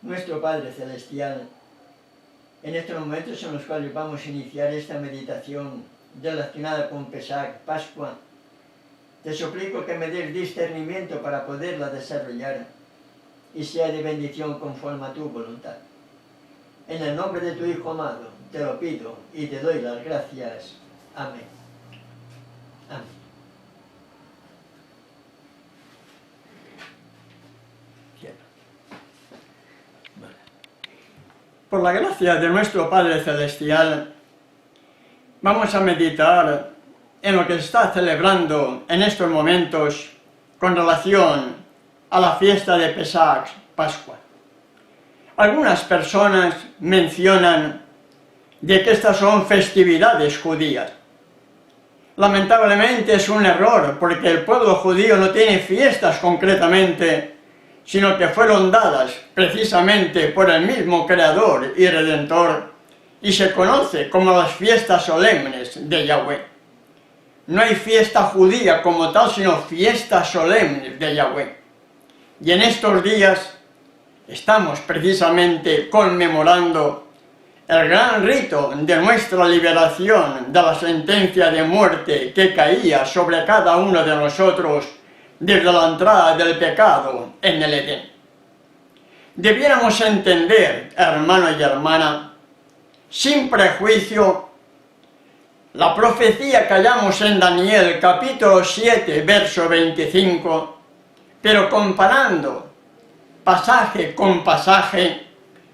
Nuestro Padre Celestial, en estos momentos en los cuales vamos a iniciar esta meditación relacionada con Pesach, Pascua, te suplico que me des discernimiento para poderla desarrollar y sea de bendición conforme a tu voluntad. En el nombre de tu Hijo amado, te lo pido y te doy las gracias. Amén. Amén. Por la gracia de nuestro Padre Celestial, vamos a meditar en lo que se está celebrando en estos momentos con relación a la fiesta de Pesach, Pascua. Algunas personas mencionan de que estas son festividades judías. Lamentablemente es un error, porque el pueblo judío no tiene fiestas concretamente, sino que fueron dadas precisamente por el mismo Creador y Redentor, y se conoce como las fiestas solemnes de Yahweh. No hay fiesta judía como tal, sino fiestas solemnes de Yahweh. Y en estos días estamos precisamente conmemorando el gran rito de nuestra liberación de la sentencia de muerte que caía sobre cada uno de nosotros desde la entrada del pecado en el Edén. Debiéramos entender, hermano y hermana, sin prejuicio, la profecía que hallamos en Daniel capítulo 7, verso 25, pero comparando pasaje con pasaje,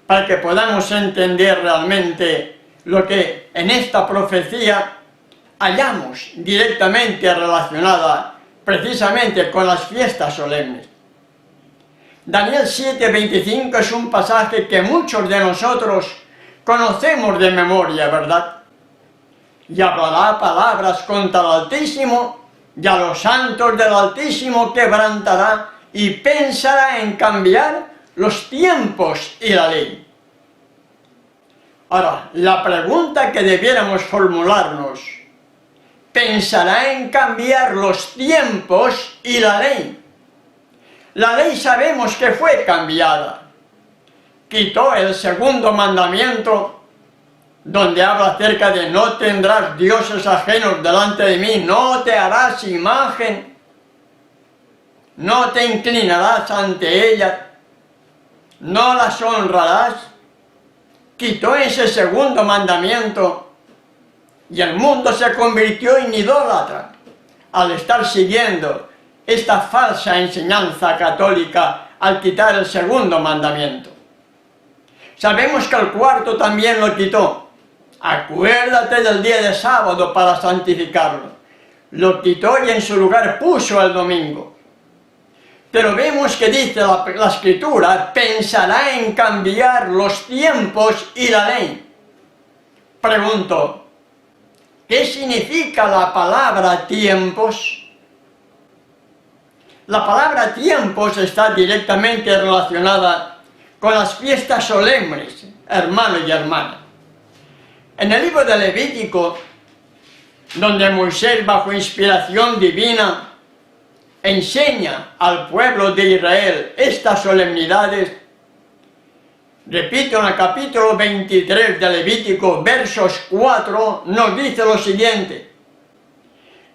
para que podamos entender realmente lo que en esta profecía hallamos directamente relacionada precisamente con las fiestas solemnes. Daniel 7:25 es un pasaje que muchos de nosotros conocemos de memoria, ¿verdad? Y hablará palabras contra el Altísimo, y a los santos del Altísimo quebrantará, y pensará en cambiar los tiempos y la ley. Ahora, la pregunta que debiéramos formularnos: ¿pensará en cambiar los tiempos y la ley? La ley sabemos que fue cambiada. Quitó el segundo mandamiento, donde habla acerca de no tendrás dioses ajenos delante de mí, no te harás imagen, no te inclinarás ante ella, no las honrarás. Quitó ese segundo mandamiento y el mundo se convirtió en idólatra al estar siguiendo esta falsa enseñanza católica al quitar el segundo mandamiento. Sabemos que el cuarto también lo quitó. Acuérdate del día de sábado para santificarlo. Lo quitó y en su lugar puso el domingo. Pero vemos que dice la Escritura: pensará en cambiar los tiempos y la ley. Pregunto, ¿qué significa la palabra tiempos? La palabra tiempos está directamente relacionada con las fiestas solemnes, hermano y hermana. En el libro de Levítico, donde Moisés, bajo inspiración divina, enseña al pueblo de Israel estas solemnidades, repito, en el capítulo 23 de Levítico, versos 4, nos dice lo siguiente: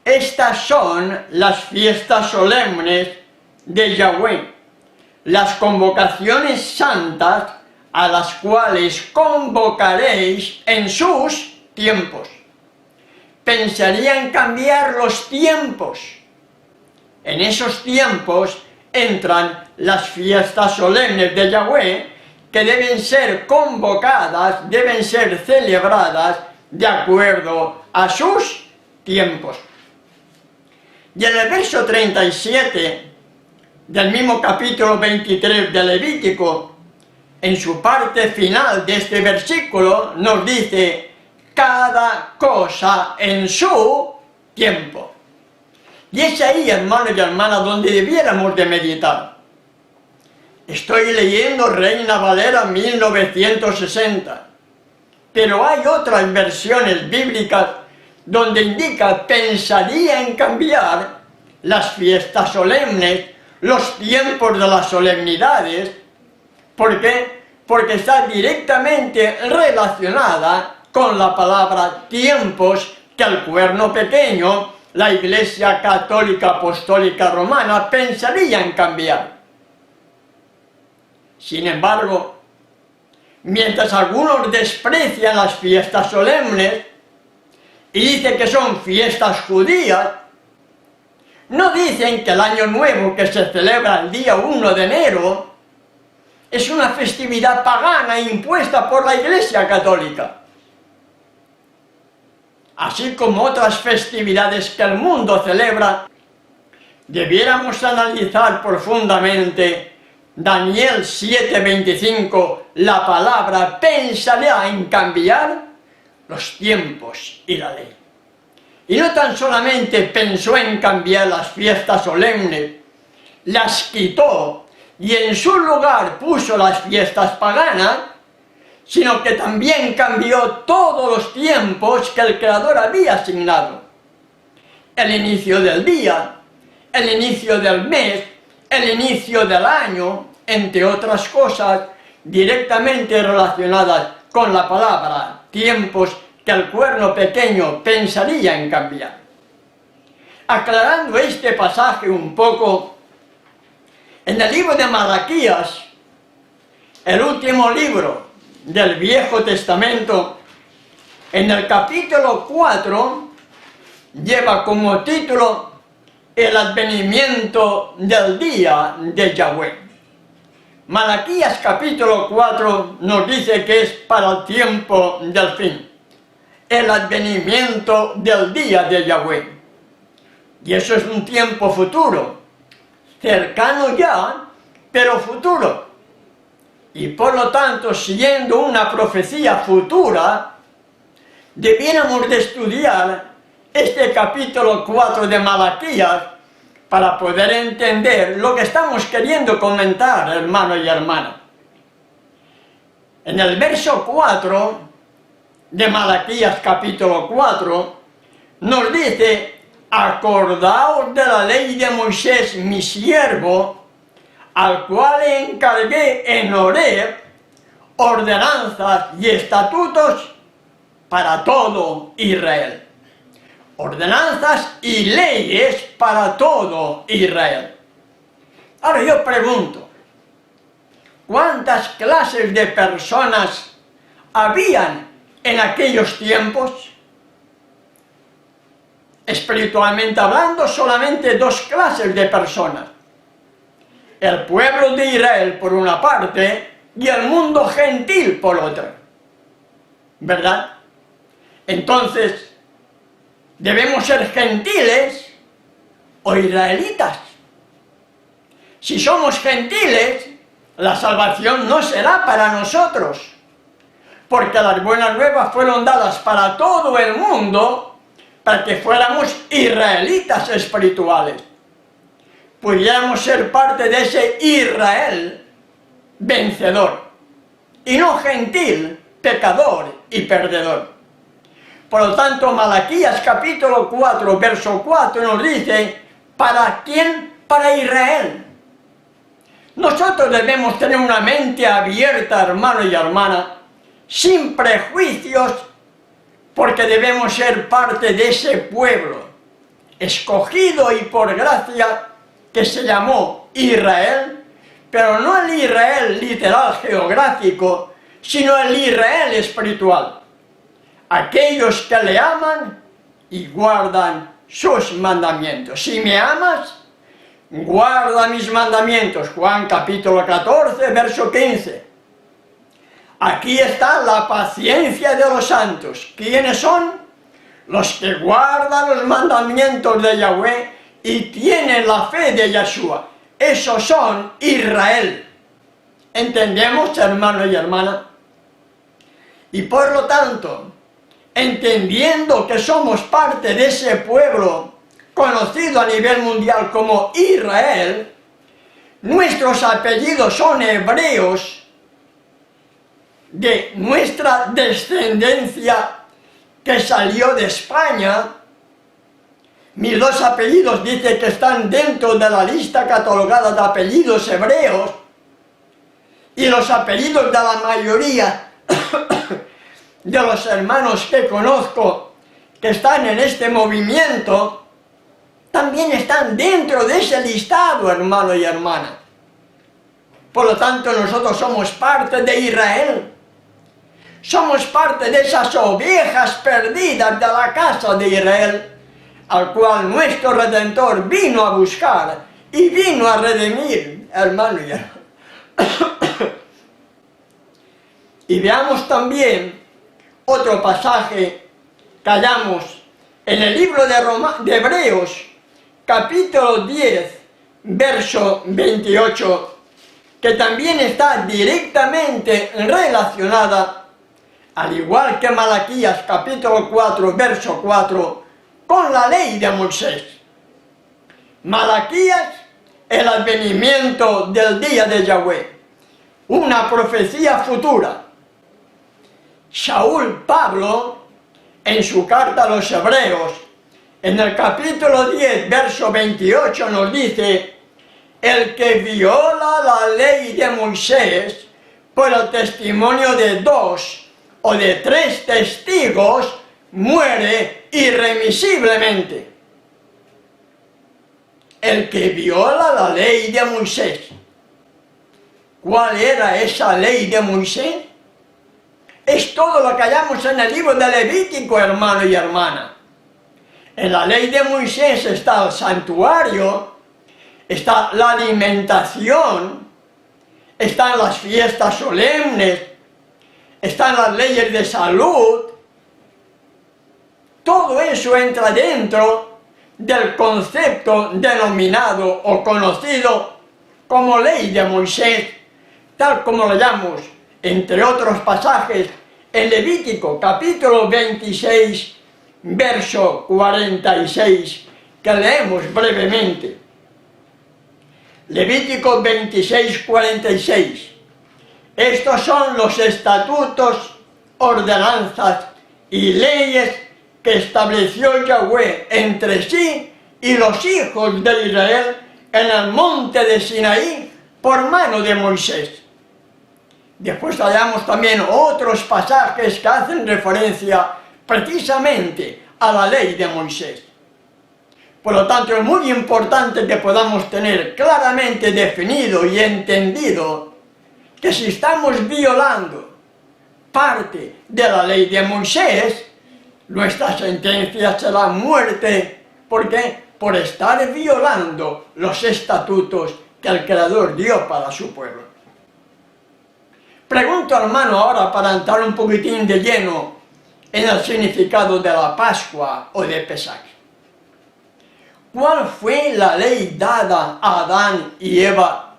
estas son las fiestas solemnes de Yahweh, las convocaciones santas a las cuales convocaréis en sus tiempos. Pensaría en cambiar los tiempos. En esos tiempos entran las fiestas solemnes de Yahweh, que deben ser convocadas, deben ser celebradas de acuerdo a sus tiempos. Y en el verso 37 del mismo capítulo 23 de Levítico, en su parte final de este versículo, nos dice: cada cosa en su tiempo. Y es ahí, hermanos y hermanas, donde debiéramos de meditar. Estoy leyendo Reina Valera 1960, pero hay otras versiones bíblicas donde indica: pensaría en cambiar las fiestas solemnes, los tiempos de las solemnidades, porque porque está directamente relacionada con la palabra tiempos que el cuerno pequeño, la Iglesia Católica Apostólica Romana, pensaría en cambiar. Sin embargo, mientras algunos desprecian las fiestas solemnes y dicen que son fiestas judías, no dicen que el Año Nuevo, que se celebra el día 1 de enero, es una festividad pagana impuesta por la Iglesia Católica. Así como otras festividades que el mundo celebra, debiéramos analizar profundamente Daniel 7:25, la palabra pensará en cambiar los tiempos y la ley. Y no tan solamente pensó en cambiar las fiestas solemnes, las quitó y en su lugar puso las fiestas paganas, sino que también cambió todos los tiempos que el Creador había asignado. El inicio del día, el inicio del mes, el inicio del año, entre otras cosas directamente relacionadas con la palabra tiempos que el cuerno pequeño pensaría en cambiar. Aclarando este pasaje un poco, en el libro de Malaquías, el último libro del Viejo Testamento, en el capítulo 4, lleva como título el advenimiento del día de Yahweh. Malaquías capítulo 4 nos dice que es para el tiempo del fin, el advenimiento del día de Yahweh. Y eso es un tiempo futuro, cercano ya, pero futuro. Y por lo tanto, siendo una profecía futura, debiéramos de estudiar este capítulo 4 de Malaquías para poder entender lo que estamos queriendo comentar, hermano y hermana. En el verso 4 de Malaquías capítulo 4 nos dice: acordaos de la ley de Moisés mi siervo, al cual encargué en Horeb ordenanzas y estatutos para todo Israel. Ordenanzas y leyes para todo Israel. Ahora yo pregunto, ¿cuántas clases de personas habían en aquellos tiempos? Espiritualmente hablando, solamente dos clases de personas. El pueblo de Israel por una parte y el mundo gentil por otra. ¿Verdad? Entonces, ¿debemos ser gentiles o israelitas? Si somos gentiles, la salvación no será para nosotros, porque las buenas nuevas fueron dadas para todo el mundo, para que fuéramos israelitas espirituales, pudiéramos ser parte de ese Israel vencedor, y no gentil, pecador y perdedor. Por lo tanto, Malaquías capítulo 4, verso 4 nos dice, ¿para quién? Para Israel. Nosotros debemos tener una mente abierta, hermano y hermana, sin prejuicios, porque debemos ser parte de ese pueblo, escogido y por gracia, que se llamó Israel, pero no el Israel literal geográfico, sino el Israel espiritual. Aquellos que le aman y guardan sus mandamientos. Si me amas, guarda mis mandamientos. Juan capítulo 14, verso 15. Aquí está la paciencia de los santos. ¿Quiénes son? Los que guardan los mandamientos de Yahweh y tienen la fe de Yeshua. Esos son Israel. ¿Entendemos, hermano y hermana? Y por lo tanto, entendiendo que somos parte de ese pueblo conocido a nivel mundial como Israel, nuestros apellidos son hebreos, de nuestra descendencia que salió de España. Mis dos apellidos dice que están dentro de la lista catalogada de apellidos hebreos, y los apellidos de la mayoría de los hermanos que conozco que están en este movimiento, también están dentro de ese listado, hermano y hermana. Por lo tanto, nosotros somos parte de Israel. Somos parte de esas ovejas perdidas de la casa de Israel, al cual nuestro Redentor vino a buscar y vino a redimir, hermano y hermana. Y veamos también otro pasaje que hallamos en el libro de Hebreos, capítulo 10, verso 28, que también está directamente relacionada, al igual que Malaquías, capítulo 4, verso 4, con la ley de Moisés. Malaquías, el advenimiento del día de Yahweh, una profecía futura. Saúl Pablo, en su carta a los Hebreos, en el capítulo 10, verso 28, nos dice: el que viola la ley de Moisés por el testimonio de 2 o de 3 testigos, muere irremisiblemente. El que viola la ley de Moisés. ¿Cuál era esa ley de Moisés? Es todo lo que hallamos en el libro de Levítico, hermano y hermana. En la ley de Moisés está el santuario, está la alimentación, están las fiestas solemnes, están las leyes de salud. Todo eso entra dentro del concepto denominado o conocido como ley de Moisés, tal como lo llamamos, entre otros pasajes, en Levítico capítulo 26, verso 46, que leemos brevemente. Levítico 26, 46. Estos son los estatutos, ordenanzas y leyes que estableció Yahweh entre sí y los hijos de Israel en el monte de Sinaí por mano de Moisés. Después hallamos también otros pasajes que hacen referencia precisamente a la ley de Moisés. Por lo tanto, es muy importante que podamos tener claramente definido y entendido que si estamos violando parte de la ley de Moisés, nuestra sentencia será muerte. ¿Por qué? Por estar violando los estatutos que el Creador dio para su pueblo. Pregunto, hermano, ahora para entrar un poquitín de lleno en el significado de la Pascua o de Pesach. ¿Cuál fue la ley dada a Adán y Eva?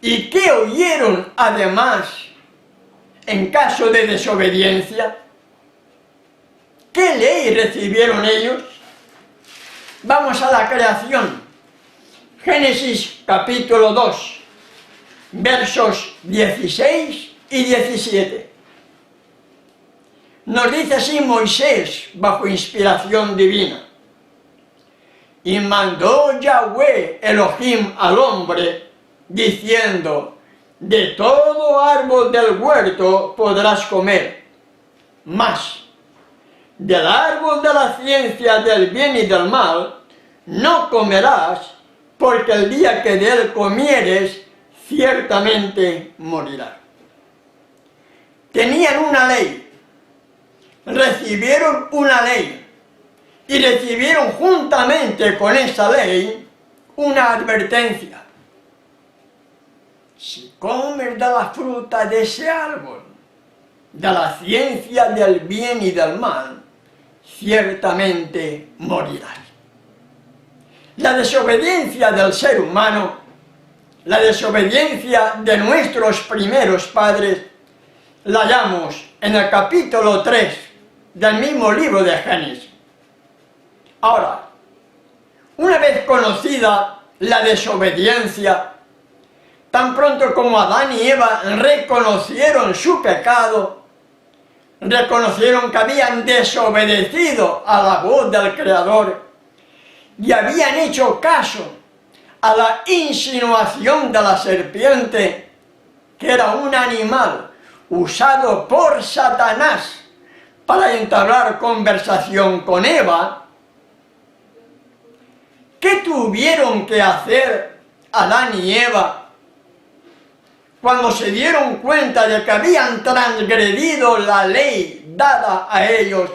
¿Y qué oyeron además en caso de desobediencia? ¿Qué ley recibieron ellos? Vamos a la creación. Génesis capítulo 2, versos 16 y 17. Nos dice así Moisés, bajo inspiración divina: y mandó Yahweh Elohim al hombre, diciendo: de todo árbol del huerto podrás comer, mas del árbol de la ciencia del bien y del mal no comerás, porque el día que de él comieres, ciertamente morirás. Tenían una ley, recibieron una ley, y recibieron juntamente con esa ley una advertencia: si comes de la fruta de ese árbol, de la ciencia del bien y del mal, ciertamente morirás. La desobediencia del ser humano, la desobediencia de nuestros primeros padres, la hallamos en el capítulo 3 del mismo libro de Génesis. Ahora, una vez conocida la desobediencia, tan pronto como Adán y Eva reconocieron su pecado, reconocieron que habían desobedecido a la voz del Creador y habían hecho caso a la insinuación de la serpiente que era un animal usado por Satanás para entablar conversación con Eva, ¿qué tuvieron que hacer Adán y Eva cuando se dieron cuenta de que habían transgredido la ley dada a ellos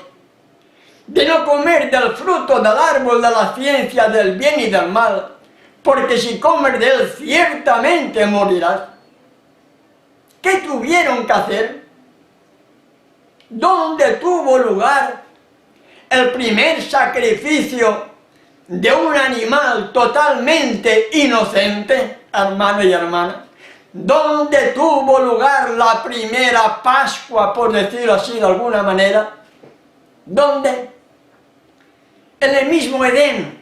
de no comer del fruto del árbol de la ciencia del bien y del mal, porque si comes de él ciertamente morirás? ¿Qué tuvieron que hacer? ¿Dónde tuvo lugar el primer sacrificio de un animal totalmente inocente, hermano y hermana? ¿Dónde tuvo lugar la primera Pascua, por decirlo así de alguna manera? ¿Dónde? En el mismo Edén.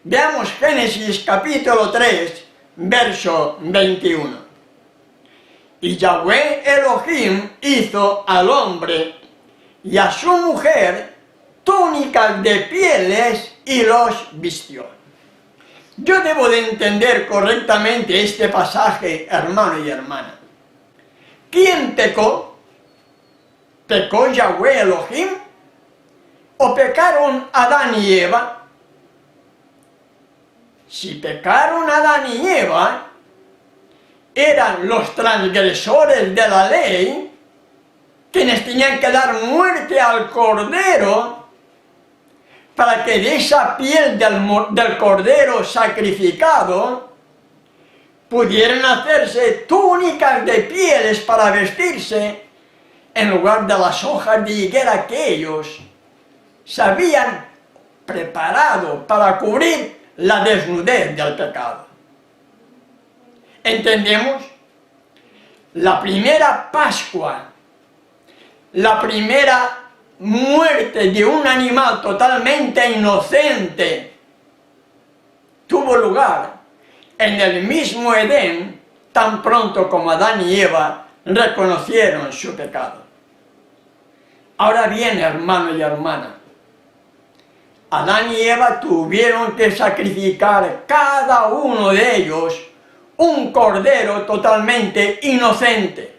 Veamos Génesis capítulo 3, verso 21. Y Yahweh Elohim hizo al hombre y a su mujer túnicas de pieles y los vistió. Yo debo de entender correctamente este pasaje, hermano y hermana. ¿Quién pecó? ¿Pecó Yahweh Elohim? ¿O pecaron Adán y Eva? Si pecaron Adán y Eva, eran los transgresores de la ley, quienes tenían que dar muerte al cordero, para que de esa piel del cordero sacrificado pudieran hacerse túnicas de pieles para vestirse, en lugar de las hojas de higuera que ellos se habían preparado para cubrir la desnudez del pecado. ¿Entendemos? La primera Pascua, la primera muerte de un animal totalmente inocente, tuvo lugar en el mismo Edén, tan pronto como Adán y Eva reconocieron su pecado. Ahora bien, hermano y hermana, Adán y Eva tuvieron que sacrificar cada uno de ellos un cordero totalmente inocente.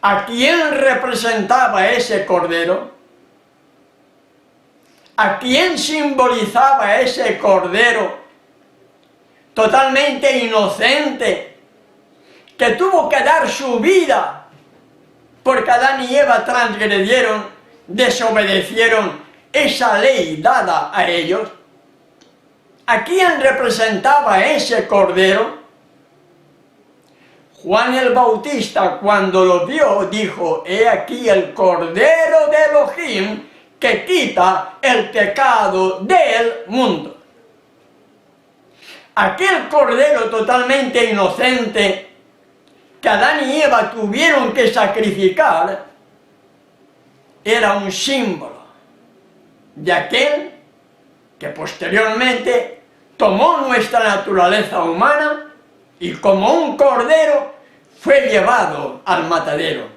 ¿A quién representaba ese cordero? ¿A quién simbolizaba ese cordero totalmente inocente que tuvo que dar su vida porque Adán y Eva transgredieron, desobedecieron esa ley dada a ellos? ¿A quién representaba ese cordero? Juan el Bautista, cuando lo vio, dijo: he aquí el cordero de Elohim que quita el pecado del mundo. Aquel cordero totalmente inocente que Adán y Eva tuvieron que sacrificar era un símbolo de aquel que posteriormente tomó nuestra naturaleza humana y como un cordero fue llevado al matadero.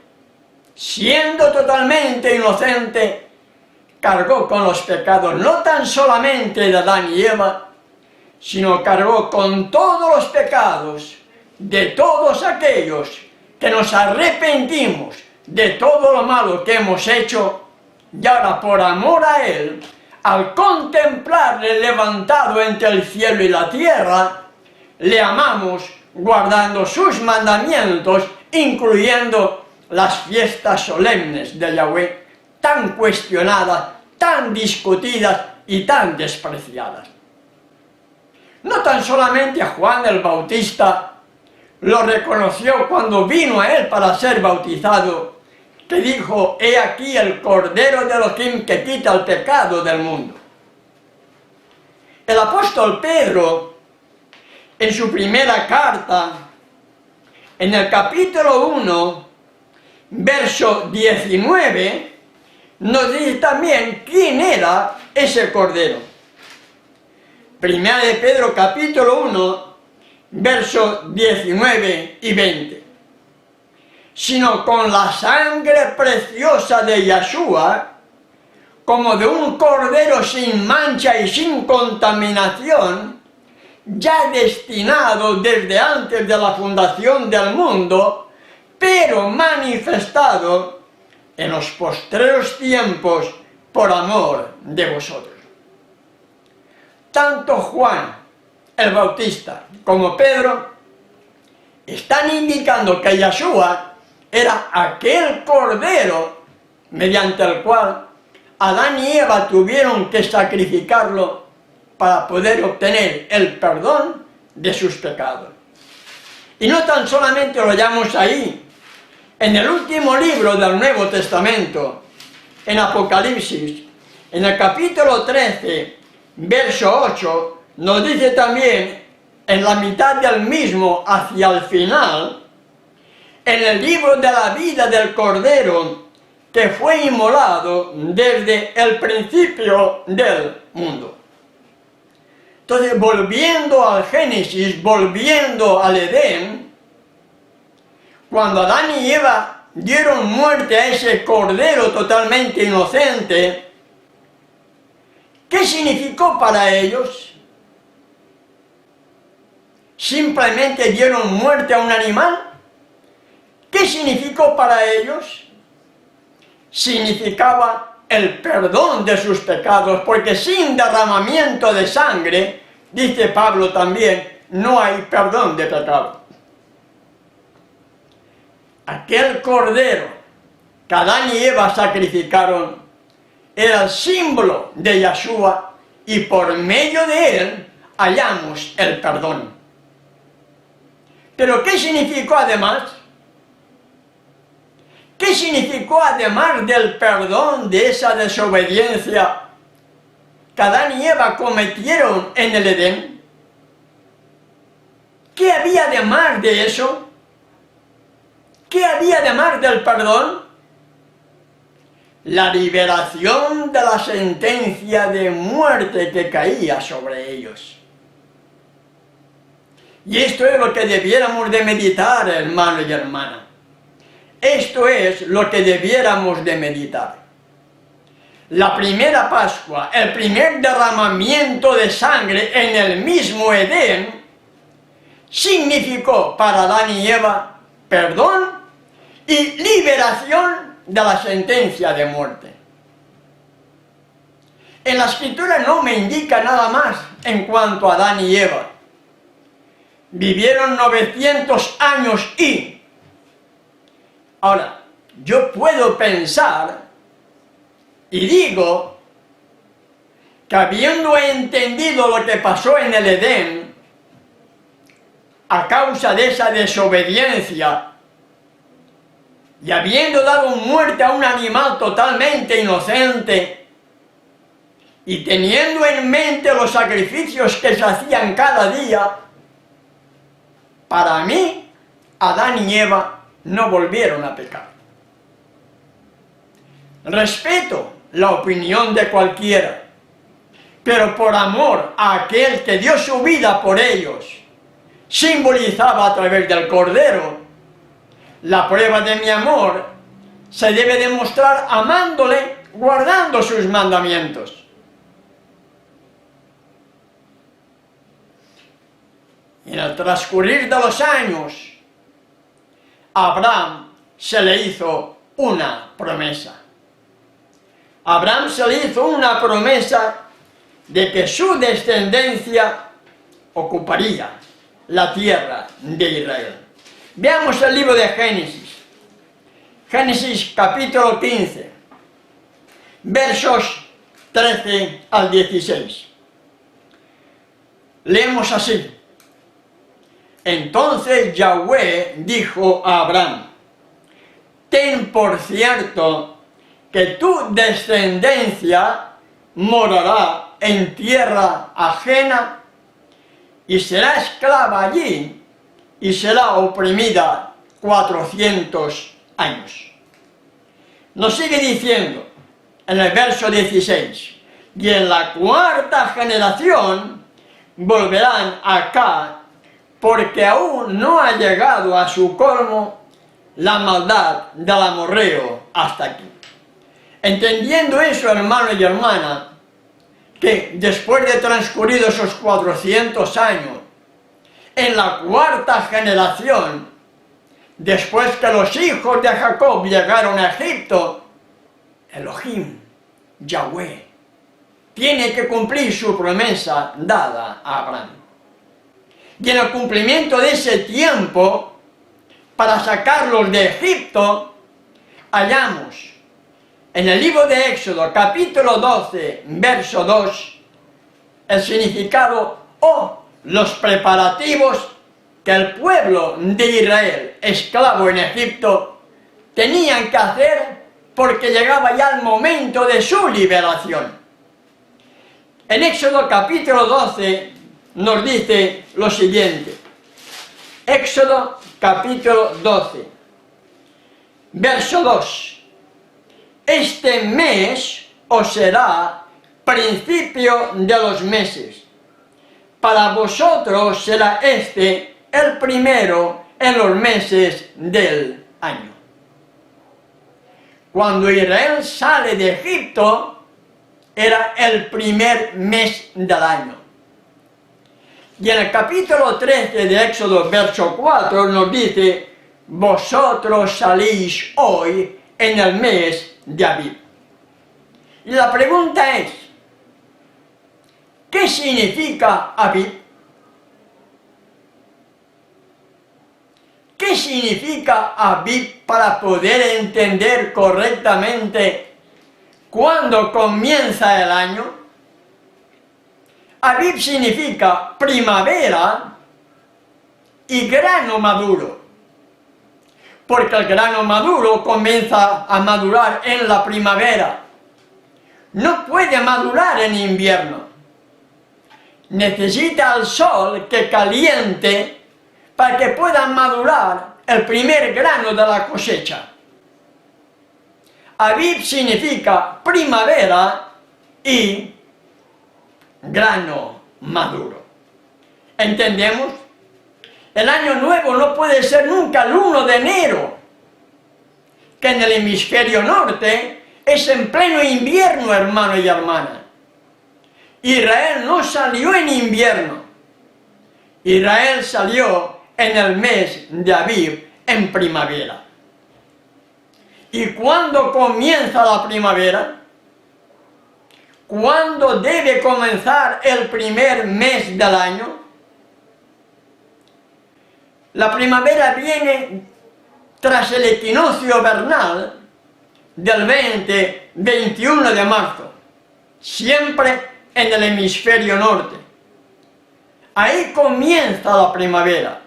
Siendo totalmente inocente, cargó con los pecados no tan solamente de Adán y Eva, sino cargó con todos los pecados de todos aquellos que nos arrepentimos de todo lo malo que hemos hecho, y ahora por amor a Él, al contemplarle levantado entre el cielo y la tierra, le amamos guardando sus mandamientos, incluyendo las fiestas solemnes de Yahweh, tan cuestionadas, tan discutidas y tan despreciadas. No tan solamente a Juan el Bautista lo reconoció cuando vino a él para ser bautizado, que dijo: he aquí el Cordero de Elohim que quita el pecado del mundo. El apóstol Pedro, en su primera carta, en el capítulo 1, verso 19, nos dice también quién era ese Cordero. Primera de Pedro, capítulo 1, versos 19 y 20. Sino con la sangre preciosa de Yahshua, como de un cordero sin mancha y sin contaminación, ya destinado desde antes de la fundación del mundo, pero manifestado en los postreros tiempos por amor de vosotros. Tanto Juan el Bautista como Pedro están indicando que Yeshua era aquel cordero mediante el cual Adán y Eva tuvieron que sacrificarlo para poder obtener el perdón de sus pecados. Y no tan solamente lo hallamos ahí, en el último libro del Nuevo Testamento, en Apocalipsis, en el capítulo 13, verso 8, nos dice también, en la mitad del mismo, hacia el final, en el libro de la vida del Cordero, que fue inmolado desde el principio del mundo. Entonces, volviendo al Génesis, volviendo al Edén, cuando Adán y Eva dieron muerte a ese cordero totalmente inocente, ¿qué significó para ellos? ¿Simplemente dieron muerte a un animal? ¿Qué significó para ellos? Significaba el perdón de sus pecados, porque sin derramamiento de sangre, dice Pablo también, no hay perdón de pecado. Aquel cordero que Adán y Eva sacrificaron era el símbolo de Yeshua, y por medio de él hallamos el perdón. ¿Pero qué significó además? ¿Qué significó además del perdón de esa desobediencia que Adán y Eva cometieron en el Edén? ¿Qué había además de eso? ¿Qué había además del perdón? La liberación de la sentencia de muerte que caía sobre ellos. Y esto es lo que debiéramos de meditar, hermano y hermana. Esto es lo que debiéramos de meditar. La primera Pascua, el primer derramamiento de sangre en el mismo Edén, significó para Adán y Eva perdón y liberación de la sentencia de muerte. En la Escritura no me indica nada más en cuanto a Adán y Eva. Vivieron 900 años y... Ahora, yo puedo pensar y digo que habiendo entendido lo que pasó en el Edén, a causa de esa desobediencia, y habiendo dado muerte a un animal totalmente inocente, y teniendo en mente los sacrificios que se hacían cada día, para mí, Adán y Eva no volvieron a pecar. Respeto la opinión de cualquiera, pero por amor a aquel que dio su vida por ellos, simbolizaba a través del Cordero, la prueba de mi amor se debe demostrar amándole, guardando sus mandamientos. En el transcurrir de los años, a Abraham se le hizo una promesa. A Abraham se le hizo una promesa de que su descendencia ocuparía la tierra de Israel. Veamos el libro de Génesis. Génesis capítulo 15, versos 13 al 16. Leemos así. Entonces Yahweh dijo a Abraham: ten por cierto que tu descendencia morará en tierra ajena y será esclava allí y será oprimida 400 años. Nos sigue diciendo en el verso 16: y en la cuarta generación volverán acá, porque aún no ha llegado a su colmo la maldad del amorreo hasta aquí. Entendiendo eso, hermano y hermana, que después de transcurridos esos 400 años, en la cuarta generación, después que los hijos de Jacob llegaron a Egipto, Elohim, Yahweh, tiene que cumplir su promesa dada a Abraham. Y en el cumplimiento de ese tiempo, para sacarlos de Egipto, hallamos en el libro de Éxodo, capítulo 12, verso 2, el significado o los preparativos que el pueblo de Israel, esclavo en Egipto, tenían que hacer porque llegaba ya el momento de su liberación. En Éxodo capítulo 12 nos dice lo siguiente. Éxodo capítulo 12, verso 2. Este mes os será principio de los meses. Para vosotros será este el primero en los meses del año. Cuando Israel sale de Egipto, era el primer mes del año. Y en el capítulo 13 de Éxodo, verso 4, nos dice, vosotros salís hoy en el mes de Abib. Y la pregunta es, ¿qué significa Abib? ¿Qué significa Abib para poder entender correctamente cuándo comienza el año? Abib significa primavera y grano maduro, porque el grano maduro comienza a madurar en la primavera. No puede madurar en invierno. Necesita el sol que caliente para que pueda madurar el primer grano de la cosecha. Abib significa primavera y grano maduro. ¿Entendemos? El año nuevo no puede ser nunca el 1 de enero, que en el hemisferio norte es en pleno invierno, hermano y hermana. Israel no salió en invierno. Israel salió en el mes de Abib, en primavera. ¿Y cuándo comienza la primavera? ¿Cuándo debe comenzar el primer mes del año? La primavera viene tras el equinoccio vernal del 20-21 de marzo, siempre en el hemisferio norte. Ahí comienza la primavera.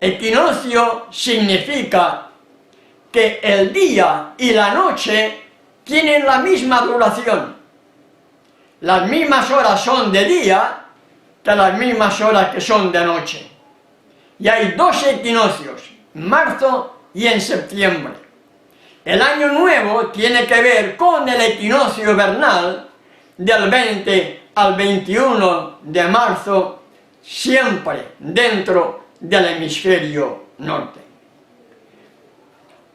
Equinoccio significa que el día y la noche tienen la misma duración. Las mismas horas son de día que las mismas horas que son de noche. Y hay dos equinoccios, en marzo y en septiembre. El año nuevo tiene que ver con el equinoccio vernal del 20 al 21 de marzo, siempre dentro del hemisferio norte.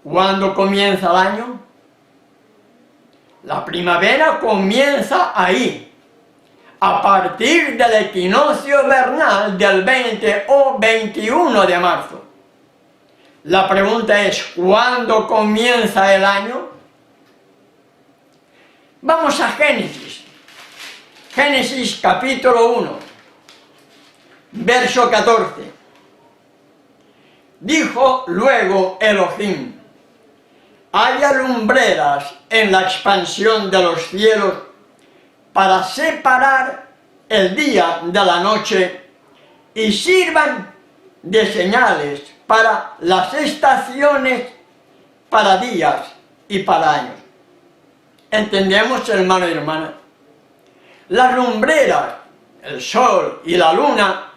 ¿Cuándo comienza el año? La primavera comienza ahí, a partir del equinoccio vernal del 20 o 21 de marzo. La pregunta es, ¿cuándo comienza el año? Vamos a Génesis. Génesis capítulo 1, verso 14. Dijo luego Elohim, haya lumbreras en la expansión de los cielos para separar el día de la noche y sirvan de señales para las estaciones, para días y para años. ¿Entendemos, hermano y hermana? Las lumbreras, el sol y la luna,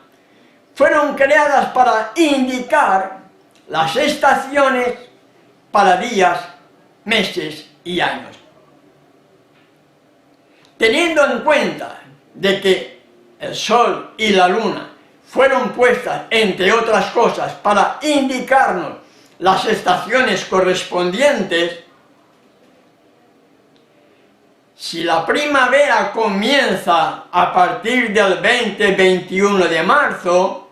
fueron creadas para indicar las estaciones para días, meses y años. Teniendo en cuenta de que el sol y la luna fueron puestas, entre otras cosas, para indicarnos las estaciones correspondientes, Si la primavera comienza a partir del 20-21 de marzo,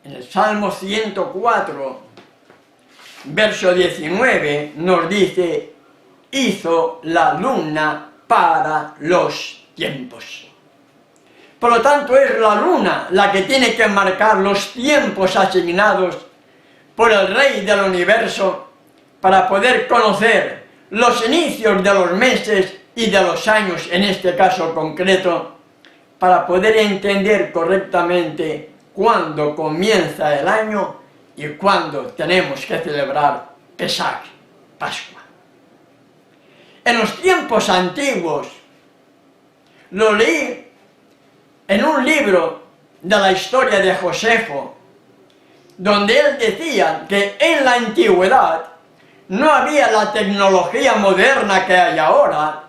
en el Salmo 104, verso 19, nos dice: hizo la luna para los tiempos. Por lo tanto, es la luna la que tiene que marcar los tiempos asignados por el Rey del Universo para poder conocer los inicios de los meses y de los años, en este caso concreto, para poder entender correctamente cuándo comienza el año y cuándo tenemos que celebrar Pesach, Pascua. En los tiempos antiguos, lo leí en un libro de la historia de Josefo, donde él decía que en la antigüedad no había la tecnología moderna que hay ahora,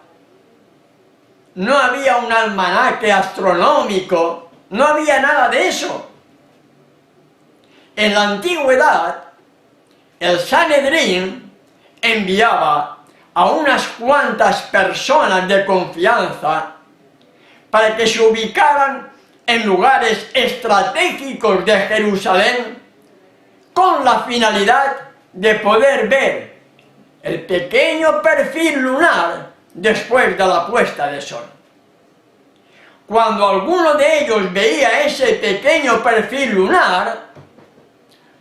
no había un almanaque astronómico, no había nada de eso. En la antigüedad, el Sanedrín enviaba a unas cuantas personas de confianza para que se ubicaran en lugares estratégicos de Jerusalén con la finalidad de poder ver el pequeño perfil lunar después de la puesta de sol. Cuando alguno de ellos veía ese pequeño perfil lunar,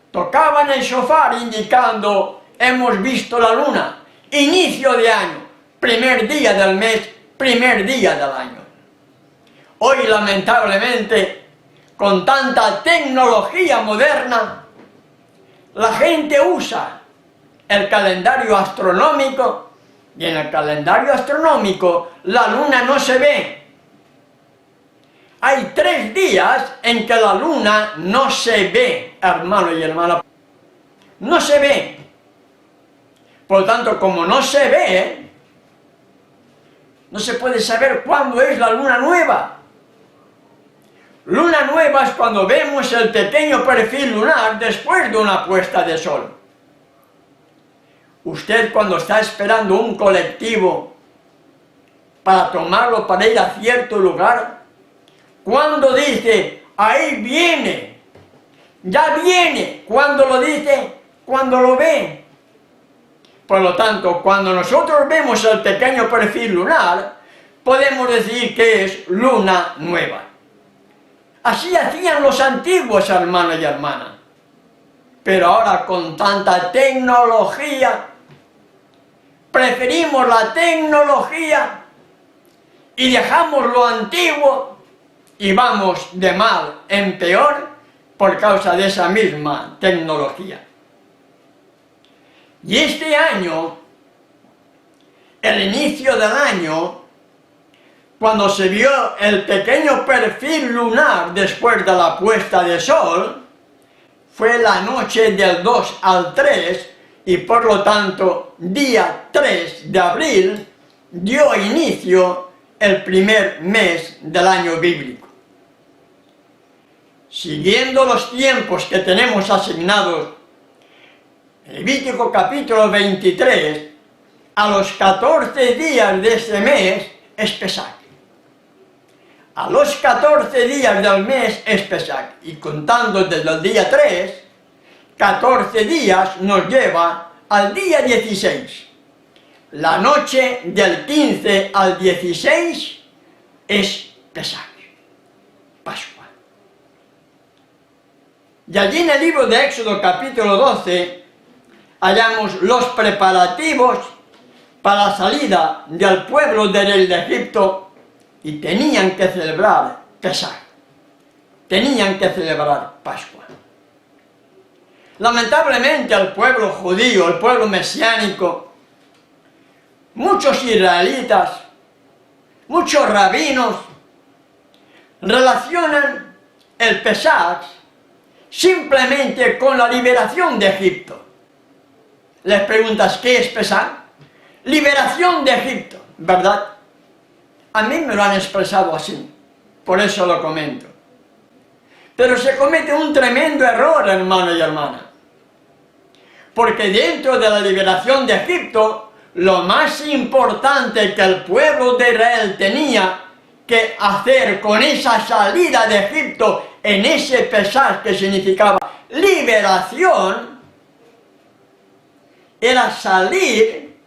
tocaban el shofar indicando: hemos visto la luna, inicio de año, primer día del mes, primer día del año. Hoy, lamentablemente, con tanta tecnología moderna, la gente usa el calendario astronómico, y en el calendario astronómico la luna no se ve. Hay 3 días en que la luna no se ve, hermano y hermana. No se ve. Por lo tanto, como no se ve, no se puede saber cuándo es la luna nueva. Luna nueva es cuando vemos el pequeño perfil lunar después de una puesta de sol. Usted, cuando está esperando un colectivo para tomarlo para ir a cierto lugar, cuando dice: ahí viene, ya viene, cuando lo dice, cuando lo ve. Por lo tanto, cuando nosotros vemos el pequeño perfil lunar, podemos decir que es luna nueva. Así hacían los antiguos, hermanos y hermanas. Pero ahora, con tanta tecnología, preferimos la tecnología y dejamos lo antiguo y vamos de mal en peor por causa de esa misma tecnología. Y este año, el inicio del año, cuando se vio el pequeño perfil lunar después de la puesta de sol, fue la noche del 2 al 3, y por lo tanto, día 3 de abril, dio inicio el primer mes del año bíblico. Siguiendo los tiempos que tenemos asignados, Levítico capítulo 23, a los 14 días de este mes es Pesach. A los 14 días del mes es Pesach, y contando desde el día 3, 14 días nos lleva al día 16. La noche del 15 al 16 es Pesach, Pascua. Y allí en el libro de Éxodo capítulo 12 hallamos los preparativos para la salida del pueblo de Egipto, y tenían que celebrar Pesach, tenían que celebrar Pascua. Lamentablemente, el pueblo judío, el pueblo mesiánico, muchos israelitas, muchos rabinos, relacionan el Pesach simplemente con la liberación de Egipto. Les preguntas: ¿qué es Pesach? Liberación de Egipto, ¿verdad? A mí me lo han expresado así, por eso lo comento. Pero se comete un tremendo error, hermano y hermana. Porque dentro de la liberación de Egipto lo más importante que el pueblo de Israel tenía que hacer con esa salida de Egipto, en ese pesar que significaba liberación, era salir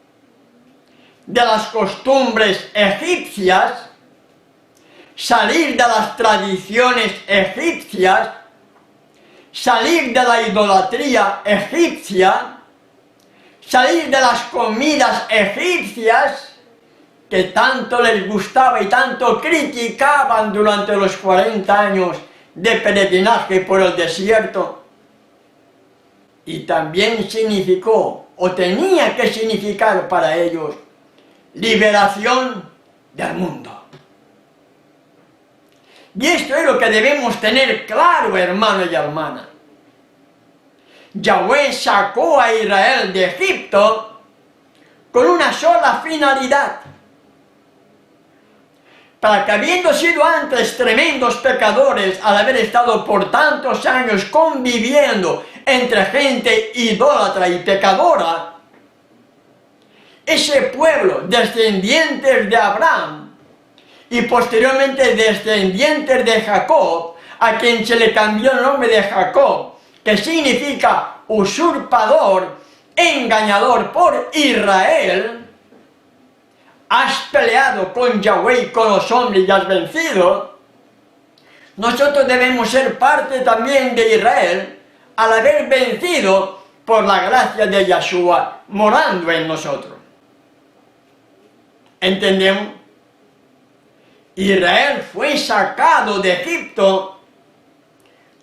de las costumbres egipcias, salir de las tradiciones egipcias, salir de la idolatría egipcia, salir de las comidas egipcias que tanto les gustaba y tanto criticaban durante los 40 años de peregrinaje por el desierto. Y también significó, o tenía que significar para ellos, liberación del mundo. Y esto es lo que debemos tener claro, hermano y hermana. Yahweh sacó a Israel de Egipto con una sola finalidad: para que, habiendo sido antes tremendos pecadores, al haber estado por tantos años conviviendo entre gente idólatra y pecadora, ese pueblo, descendientes de Abraham y posteriormente descendientes de Jacob, a quien se le cambió el nombre de Jacob, que significa usurpador, engañador por Israel, has peleado con Yahweh y con los hombres y has vencido. Nosotros debemos ser parte también de Israel al haber vencido por la gracia de Yahshua morando en nosotros. ¿Entendemos? Israel fue sacado de Egipto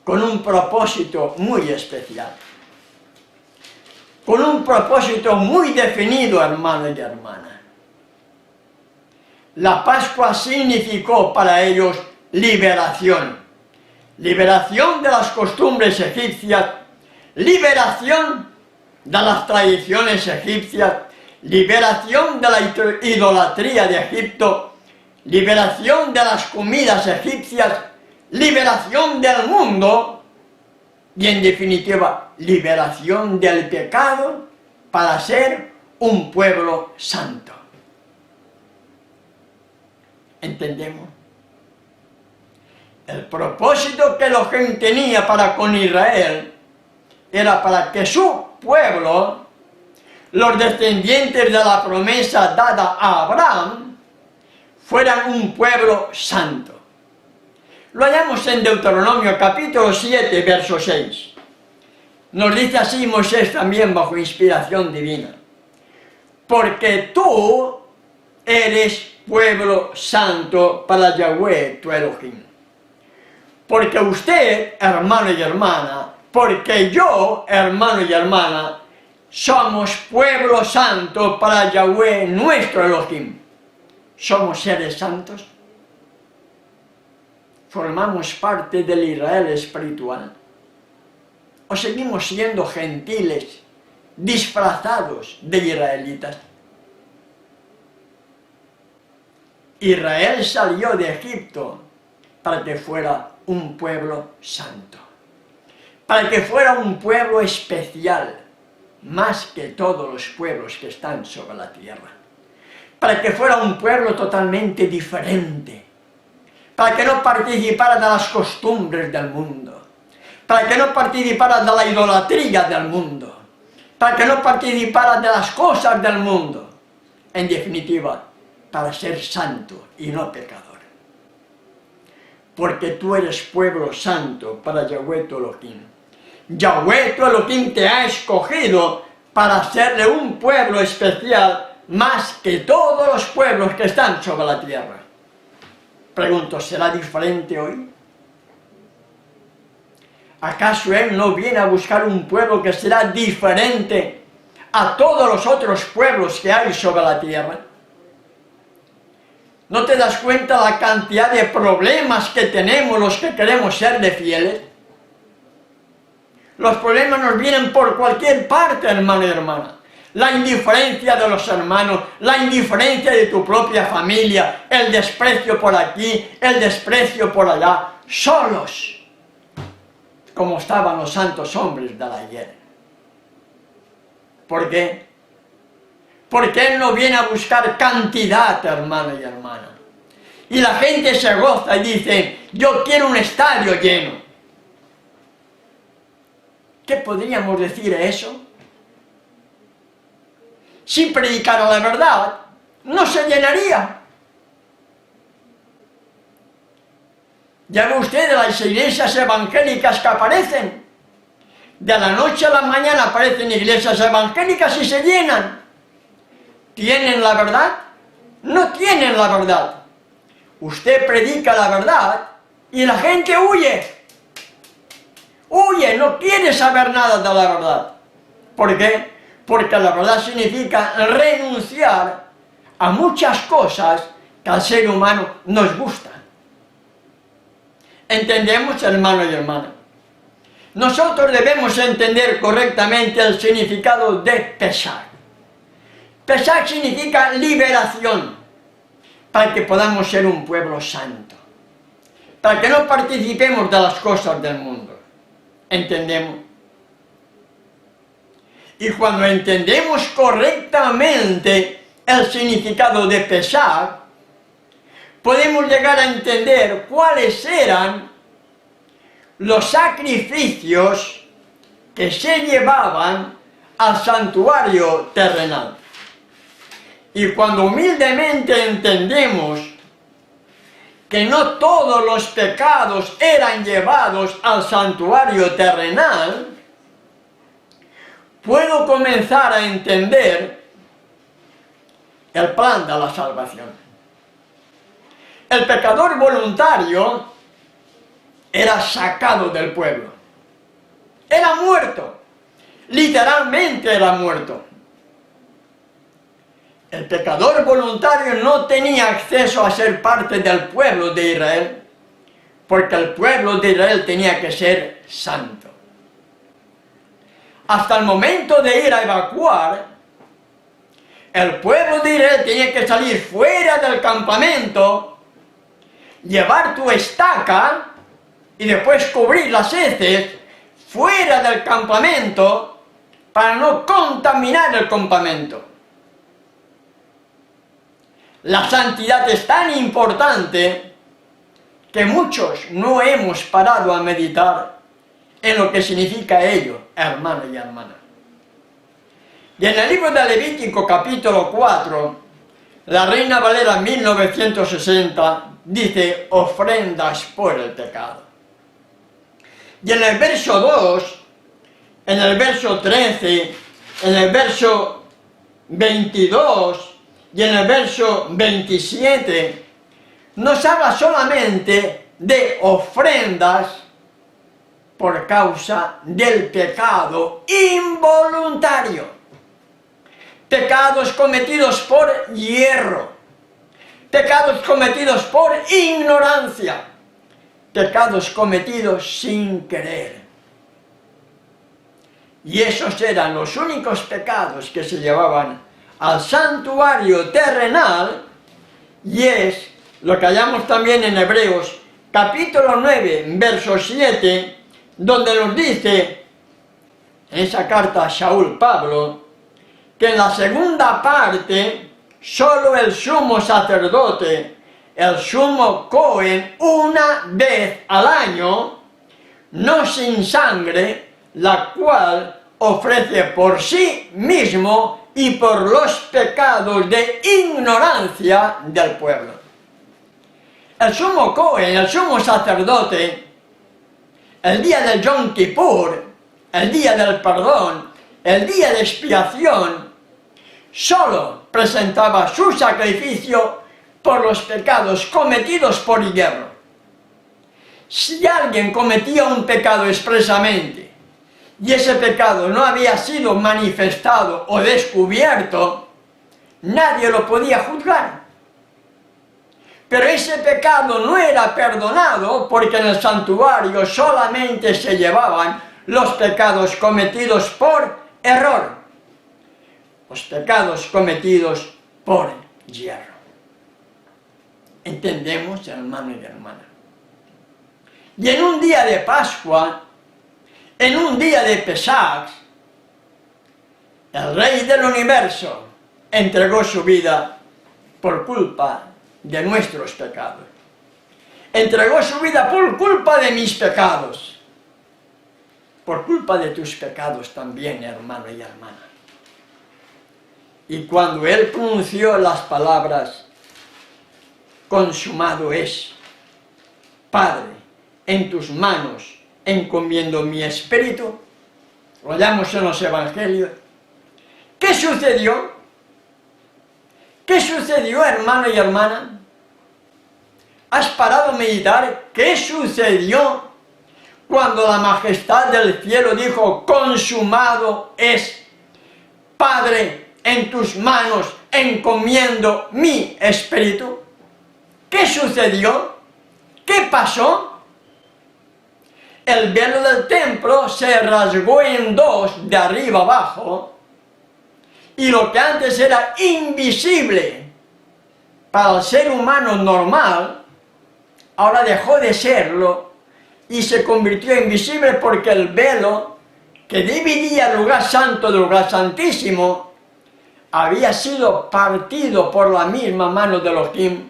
con un propósito muy especial, con un propósito muy definido, hermano y hermana. La Pascua significó para ellos liberación, liberación de las costumbres egipcias, liberación de las tradiciones egipcias, liberación de la idolatría de Egipto, liberación de las comidas egipcias, liberación del mundo y, en definitiva, liberación del pecado para ser un pueblo santo. ¿Entendemos? El propósito que Elohim tenía para con Israel era para que su pueblo, los descendientes de la promesa dada a Abraham, fueran un pueblo santo. Lo hallamos en Deuteronomio capítulo 7, verso 6. Nos dice así Moisés también bajo inspiración divina: porque tú eres pueblo santo para Yahweh tu Elohim. Porque usted, hermano y hermana, porque yo, hermano y hermana, somos pueblo santo para Yahweh nuestro Elohim. ¿Somos seres santos? ¿Formamos parte del Israel espiritual? ¿O seguimos siendo gentiles, disfrazados de israelitas? Israel salió de Egipto para que fuera un pueblo santo, para que fuera un pueblo especial, más que todos los pueblos que están sobre la tierra, para que fuera un pueblo totalmente diferente, para que no participara de las costumbres del mundo, para que no participara de la idolatría del mundo, para que no participara de las cosas del mundo, en definitiva, para ser santo y no pecador. Porque tú eres pueblo santo para Yahweh tu Elohim. Yahweh tu Elohim te ha escogido para hacerle un pueblo especial más que todos los pueblos que están sobre la tierra. Pregunto, ¿será diferente hoy? ¿Acaso Él no viene a buscar un pueblo que será diferente a todos los otros pueblos que hay sobre la tierra? ¿No te das cuenta la cantidad de problemas que tenemos los que queremos ser de fieles? Los problemas nos vienen por cualquier parte, hermano y hermana. La indiferencia de los hermanos, la indiferencia de tu propia familia, el desprecio por aquí, el desprecio por allá, solos, como estaban los santos hombres del ayer. ¿Por qué? porque Él no viene a buscar cantidad, hermano y hermana. Y la gente se goza y dice, yo quiero un estadio lleno. ¿Qué podríamos decir a eso? Si predicara la verdad, no se llenaría. Ya ve usted de las iglesias evangélicas que aparecen. De la noche a la mañana aparecen iglesias evangélicas y se llenan. ¿Tienen la verdad? No tienen la verdad. Usted predica la verdad y la gente huye. Huye, no quiere saber nada de la verdad. ¿Por qué? Porque la verdad significa renunciar a muchas cosas que al ser humano nos gustan. ¿Entendemos, hermano y hermana? Nosotros debemos entender correctamente el significado de Pesach. Pesach significa liberación, para que podamos ser un pueblo santo, para que no participemos de las cosas del mundo. ¿Entendemos? Y cuando entendemos correctamente el significado de Pesach, podemos llegar a entender cuáles eran los sacrificios que se llevaban al santuario terrenal. Y cuando humildemente entendemos que no todos los pecados eran llevados al santuario terrenal, puedo comenzar a entender el plan de la salvación. El pecador voluntario era sacado del pueblo. Era muerto. Literalmente era muerto. El pecador voluntario no tenía acceso a ser parte del pueblo de Israel, porque el pueblo de Israel tenía que ser santo. Hasta el momento de ir a evacuar, el pueblo de Israel tenía que salir fuera del campamento, llevar tu estaca y después cubrir las heces fuera del campamento para no contaminar el campamento. La santidad es tan importante que muchos no hemos parado a meditar en lo que significa ello, hermano y hermana. Y en el libro de Levítico capítulo 4, la Reina Valera 1960 dice ofrendas por el pecado. Y en el verso 2, en el verso 13, en el verso 22 y en el verso 27 nos habla solamente de ofrendas por causa del pecado involuntario. Pecados cometidos por hierro, pecados cometidos por ignorancia, pecados cometidos sin querer. Y esos eran los únicos pecados que se llevaban al santuario terrenal, y es lo que hallamos también en Hebreos capítulo 9, verso 7, donde nos dice, en esa carta a Saúl Pablo, que en la segunda parte, solo el sumo sacerdote, el sumo Cohen, una vez al año, no sin sangre, la cual ofrece por sí mismo y por los pecados de ignorancia del pueblo. El sumo Cohen, el sumo sacerdote, el día del Yom Kippur, el día del perdón, el día de expiación, solo presentaba su sacrificio por los pecados cometidos por hierro. Si alguien cometía un pecado expresamente y ese pecado no había sido manifestado o descubierto, nadie lo podía juzgar. Pero ese pecado no era perdonado porque en el santuario solamente se llevaban los pecados cometidos por error, los pecados cometidos por hierro. ¿Entendemos, hermano y hermana? Y en un día de Pascua, en un día de Pesach, el Rey del Universo, entregó su vida por culpa de nuestros pecados. Entregó su vida por culpa de mis pecados. Por culpa de tus pecados también, hermano y hermana. Y cuando Él pronunció las palabras, consumado es, Padre, en tus manos encomiendo mi espíritu, lo hallamos en los evangelios. ¿Qué sucedió? ¿Qué sucedió, hermano y hermana? ¿Has parado a meditar qué sucedió cuando la majestad del cielo dijo, consumado es, Padre, en tus manos encomiendo mi espíritu? ¿Qué sucedió? ¿Qué pasó? El velo del templo se rasgó en dos, de arriba abajo, y lo que antes era invisible para el ser humano normal, ahora dejó de serlo y se convirtió invisible porque el velo que dividía el lugar santo del lugar santísimo había sido partido por la misma mano de Elohim,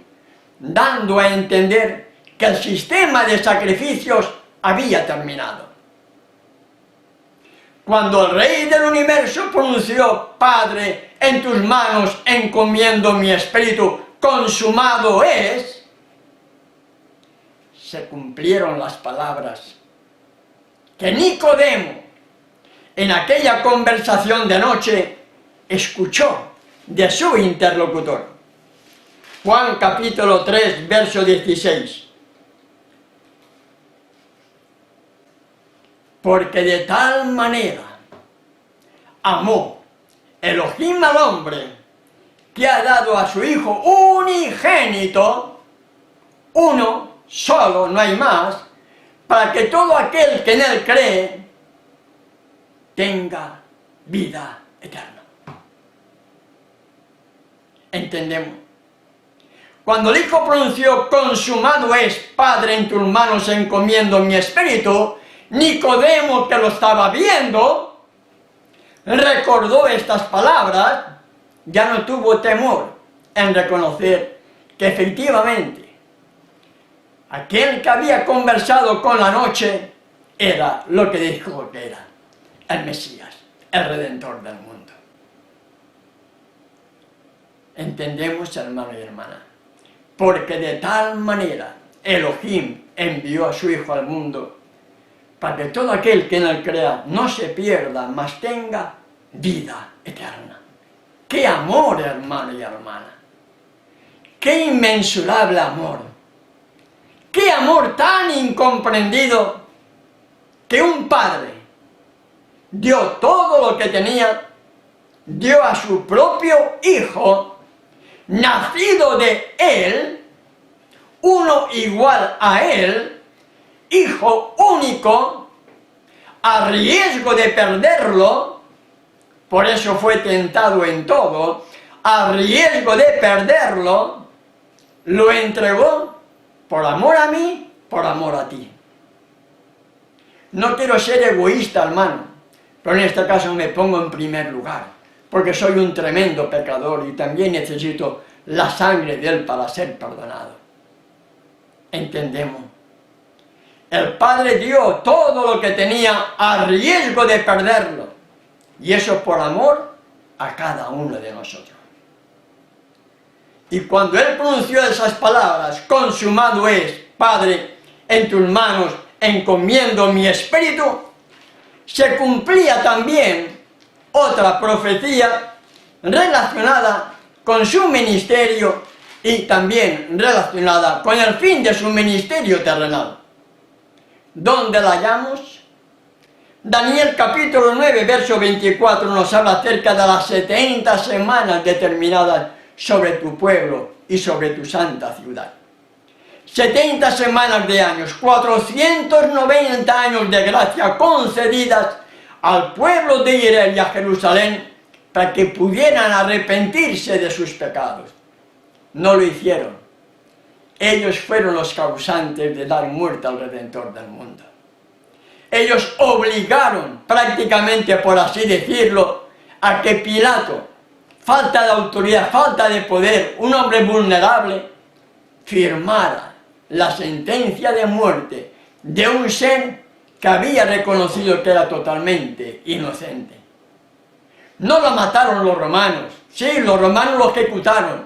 dando a entender que el sistema de sacrificios había terminado. Cuando el Rey del Universo pronunció, Padre, en tus manos encomiendo mi espíritu, consumado es, se cumplieron las palabras que Nicodemo, en aquella conversación de noche, escuchó de su interlocutor. Juan capítulo 3, verso 16. Porque de tal manera amó Elohim al hombre, que ha dado a su Hijo unigénito, uno solo, no hay más, para que todo aquel que en Él cree tenga vida eterna. ¿Entendemos? Cuando el Hijo pronunció, consumado es, Padre, en tus manos encomiendo mi espíritu, Nicodemo, que lo estaba viendo, recordó estas palabras, ya no tuvo temor en reconocer que efectivamente aquel que había conversado con la noche era lo que dijo que era, el Mesías, el Redentor del mundo. ¿Entendemos, hermano y hermana? Porque de tal manera Elohim envió a su Hijo al mundo, para que todo aquel que en Él crea no se pierda, mas tenga vida eterna. ¡Qué amor, hermano y hermana! ¡Qué inmensurable amor! ¡Qué amor tan incomprendido que un padre dio todo lo que tenía, dio a su propio Hijo, nacido de Él, uno igual a Él, Hijo único, a riesgo de perderlo, por eso fue tentado en todo, a riesgo de perderlo, lo entregó por amor a mí, por amor a ti. No quiero ser egoísta, hermano, pero en este caso me pongo en primer lugar, porque soy un tremendo pecador y también necesito la sangre de Él para ser perdonado. ¿Entendemos? El Padre dio todo lo que tenía a riesgo de perderlo, y eso por amor a cada uno de nosotros. Y cuando Él pronunció esas palabras, consumado es, Padre, en tus manos encomiendo mi espíritu, se cumplía también otra profecía relacionada con su ministerio y también relacionada con el fin de su ministerio terrenal. ¿Dónde la hallamos? Daniel capítulo 9, verso 24 nos habla acerca de las 70 semanas determinadas sobre tu pueblo y sobre tu santa ciudad. 70 semanas de años, 490 años de gracia concedidas al pueblo de Israel y a Jerusalén para que pudieran arrepentirse de sus pecados. No lo hicieron. Ellos fueron los causantes de dar muerte al Redentor del mundo. Ellos obligaron, prácticamente por así decirlo, a que Pilato falta de autoridad, falta de poder, un hombre vulnerable, firmara la sentencia de muerte de un ser que había reconocido que era totalmente inocente. No lo mataron los romanos, sí, los romanos lo ejecutaron,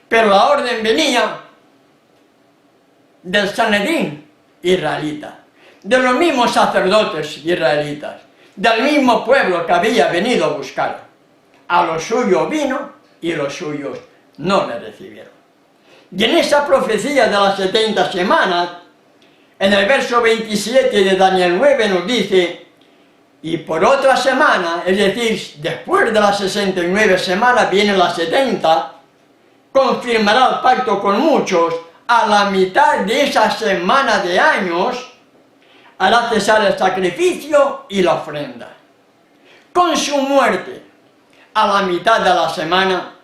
pero la orden venía del Sanedrín israelita, de los mismos sacerdotes israelitas, del mismo pueblo que había venido a buscar. A los suyos vino y los suyos no le recibieron. Y en esa profecía de las 70 semanas, en el verso 27 de Daniel 9 nos dice: y por otra semana, es decir, después de las 69 semanas vienen las 70, confirmará el pacto con muchos, a la mitad de esa semana de años, hará cesar el sacrificio y la ofrenda. Con su muerte, a la mitad de la semana,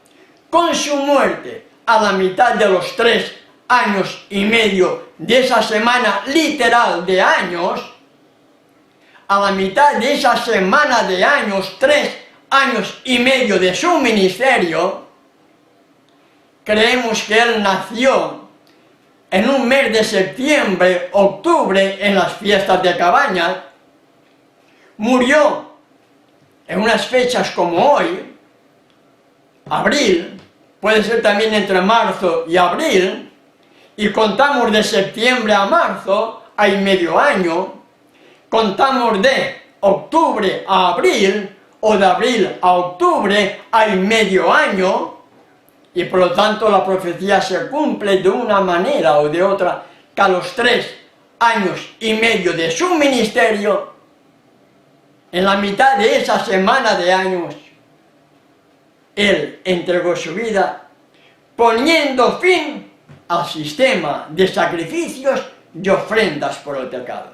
con su muerte, a la mitad de los 3 años y medio de esa semana literal de años, a la mitad de esa semana de años, 3 años y medio de su ministerio, creemos que él nació en un mes de septiembre, octubre, en las fiestas de Cabañas, murió en unas fechas como hoy, abril, puede ser también entre marzo y abril, y contamos de septiembre a marzo, hay medio año, contamos de octubre a abril, o de abril a octubre, hay medio año, y por lo tanto la profecía se cumple de una manera o de otra, que a los 3 años y medio de su ministerio, en la mitad de esa semana de años, él entregó su vida poniendo fin al sistema de sacrificios y ofrendas por el pecado.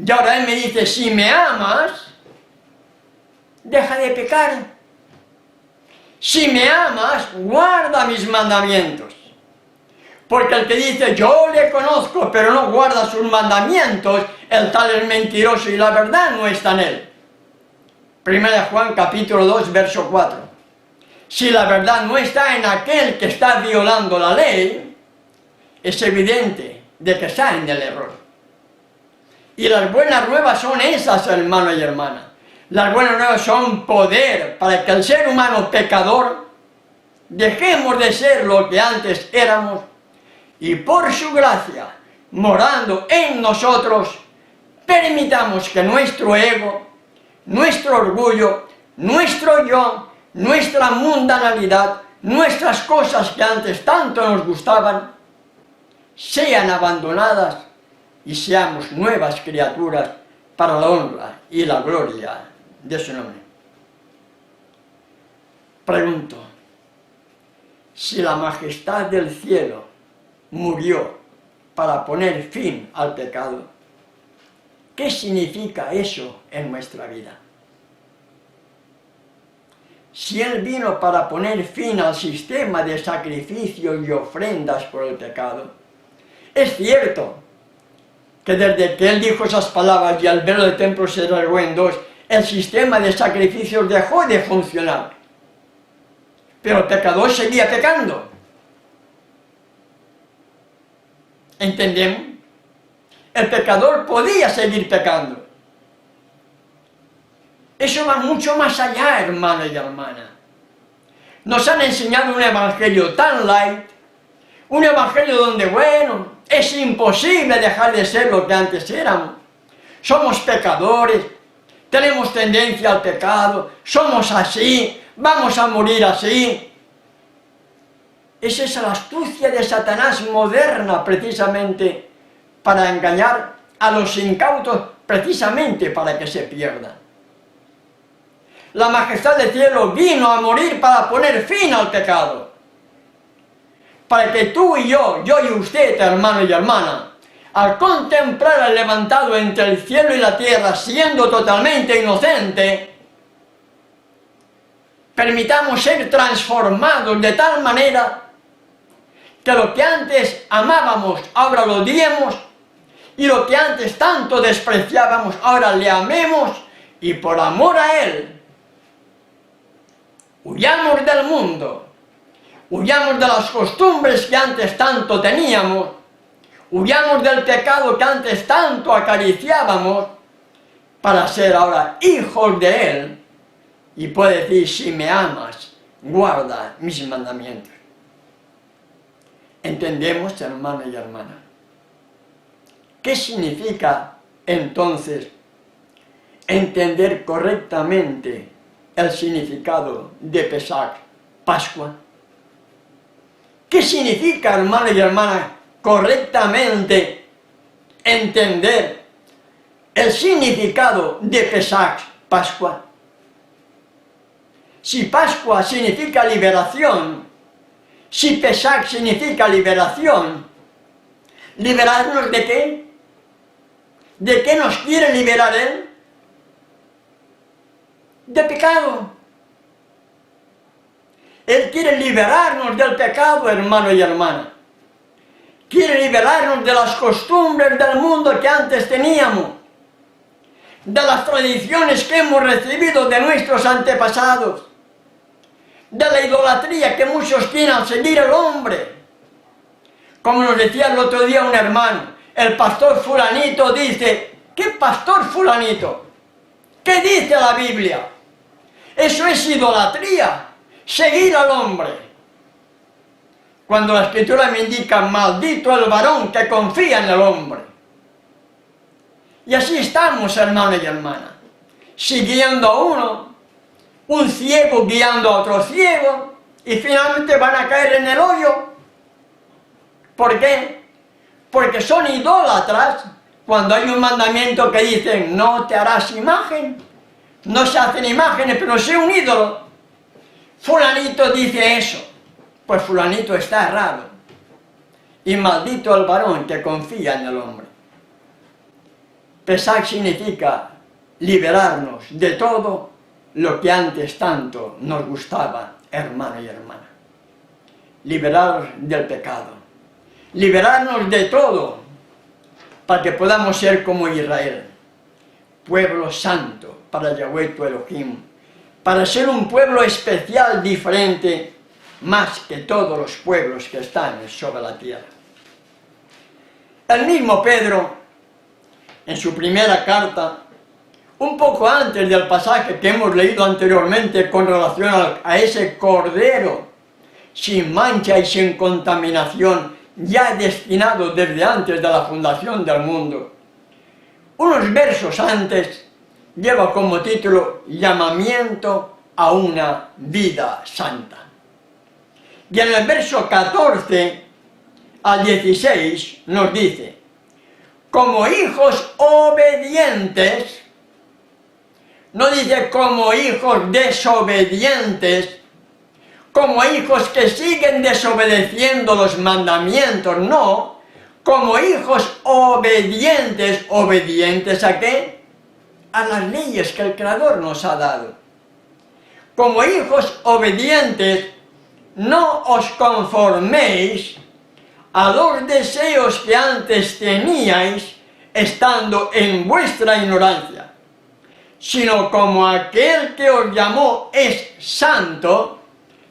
Y ahora él me dice: si me amas, deja de pecar. Si me amas, guarda mis mandamientos. Porque el que dice yo le conozco, pero no guarda sus mandamientos, el tal es mentiroso y la verdad no está en él. 1 Juan capítulo 2, verso 4. Si la verdad no está en aquel que está violando la ley, es evidente de que está en el error. Y las buenas nuevas son esas, hermano y hermana. Las buenas nuevas son poder para que el ser humano pecador dejemos de ser lo que antes éramos y por su gracia, morando en nosotros, permitamos que nuestro ego, nuestro orgullo, nuestro yo, nuestra mundanalidad, nuestras cosas que antes tanto nos gustaban, sean abandonadas y seamos nuevas criaturas para la honra y la gloria de su nombre. Pregunto, si la majestad del cielo murió para poner fin al pecado, ¿qué significa eso en nuestra vida? Si Él vino para poner fin al sistema de sacrificios y ofrendas por el pecado, es cierto que desde que Él dijo esas palabras y al velo del templo se rasgó en dos, el sistema de sacrificios dejó de funcionar. Pero el pecador seguía pecando. ¿Entendemos? El pecador podía seguir pecando. Eso va mucho más allá, hermano y hermana. Nos han enseñado un evangelio tan light, un evangelio donde, bueno, es imposible dejar de ser lo que antes éramos. Somos pecadores, tenemos tendencia al pecado, somos así, vamos a morir así. Esa es la astucia de Satanás moderna, precisamente, para engañar a los incautos, precisamente para que se pierdan. La majestad del cielo vino a morir para poner fin al pecado. Para que tú y yo y usted, hermano y hermana, al contemplar al levantado entre el cielo y la tierra, siendo totalmente inocente, permitamos ser transformados de tal manera que lo que antes amábamos, ahora lo odiemos, y lo que antes tanto despreciábamos, ahora le amemos, y por amor a Él, huyamos del mundo, huyamos de las costumbres que antes tanto teníamos, huyamos del pecado que antes tanto acariciábamos, para ser ahora hijos de Él, y puede decir, si me amas, guarda mis mandamientos. ¿Entendemos, hermano y hermana? ¿Qué significa entonces entender correctamente el significado de Pesach, Pascua? ¿Qué significa, hermano y hermana, correctamente entender el significado de Pesach, Pascua? Si Pascua significa liberación, si Pesach significa liberación, ¿liberarnos de qué? ¿De qué nos quiere liberar Él? De pecado. Él quiere liberarnos del pecado, hermano y hermana. Quiere liberarnos de las costumbres del mundo que antes teníamos, de las tradiciones que hemos recibido de nuestros antepasados, de la idolatría que muchos tienen al seguir al hombre. Como nos decía el otro día un hermano, el pastor fulanito dice, ¿qué pastor fulanito? ¿Qué dice la Biblia? Eso es idolatría, seguir al hombre. Cuando la Escritura me indica, maldito el varón que confía en el hombre. Y así estamos, hermano y hermana, siguiendo a uno, un ciego guiando a otro ciego, y finalmente van a caer en el hoyo. ¿Por qué? Porque son idólatras cuando hay un mandamiento que dice, no te harás imagen, no se hacen imágenes, pero sé un ídolo. Fulanito dice eso, pues fulanito está errado. Y maldito el varón que confía en el hombre. Pesach significa liberarnos de todo lo que antes tanto nos gustaba, hermano y hermana. Liberarnos del pecado. Liberarnos de todo para que podamos ser como Israel. Pueblo santo para Yahweh tu Elohim. Para ser un pueblo especial, diferente, más que todos los pueblos que están sobre la tierra. El mismo Pedro, en su primera carta, un poco antes del pasaje que hemos leído anteriormente con relación a ese cordero sin mancha y sin contaminación, ya destinado desde antes de la fundación del mundo, unos versos antes lleva como título Llamamiento a una vida santa. Y en el verso 14 al 16 nos dice, como hijos obedientes, no dice como hijos desobedientes, como hijos que siguen desobedeciendo los mandamientos, no, como hijos obedientes. ¿Obedientes a qué? A las leyes que el Creador nos ha dado. Como hijos obedientes, no os conforméis a los deseos que antes teníais estando en vuestra ignorancia, sino como aquel que os llamó es santo.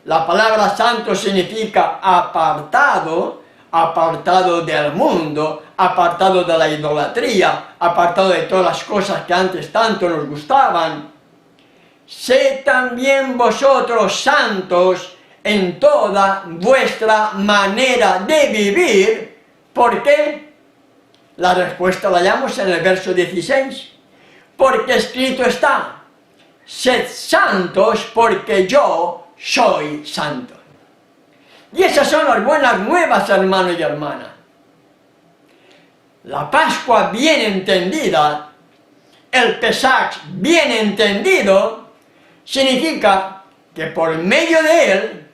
La palabra santo significa apartado, apartado del mundo, apartado de la idolatría, apartado de todas las cosas que antes tanto nos gustaban. Sed también vosotros santos en toda vuestra manera de vivir. ¿Por qué? La respuesta la hallamos en el verso 16. Porque escrito está, sed santos porque yo soy santo. Y esas son las buenas nuevas, hermano y hermana. La Pascua bien entendida, el Pesach bien entendido, significa que por medio de él,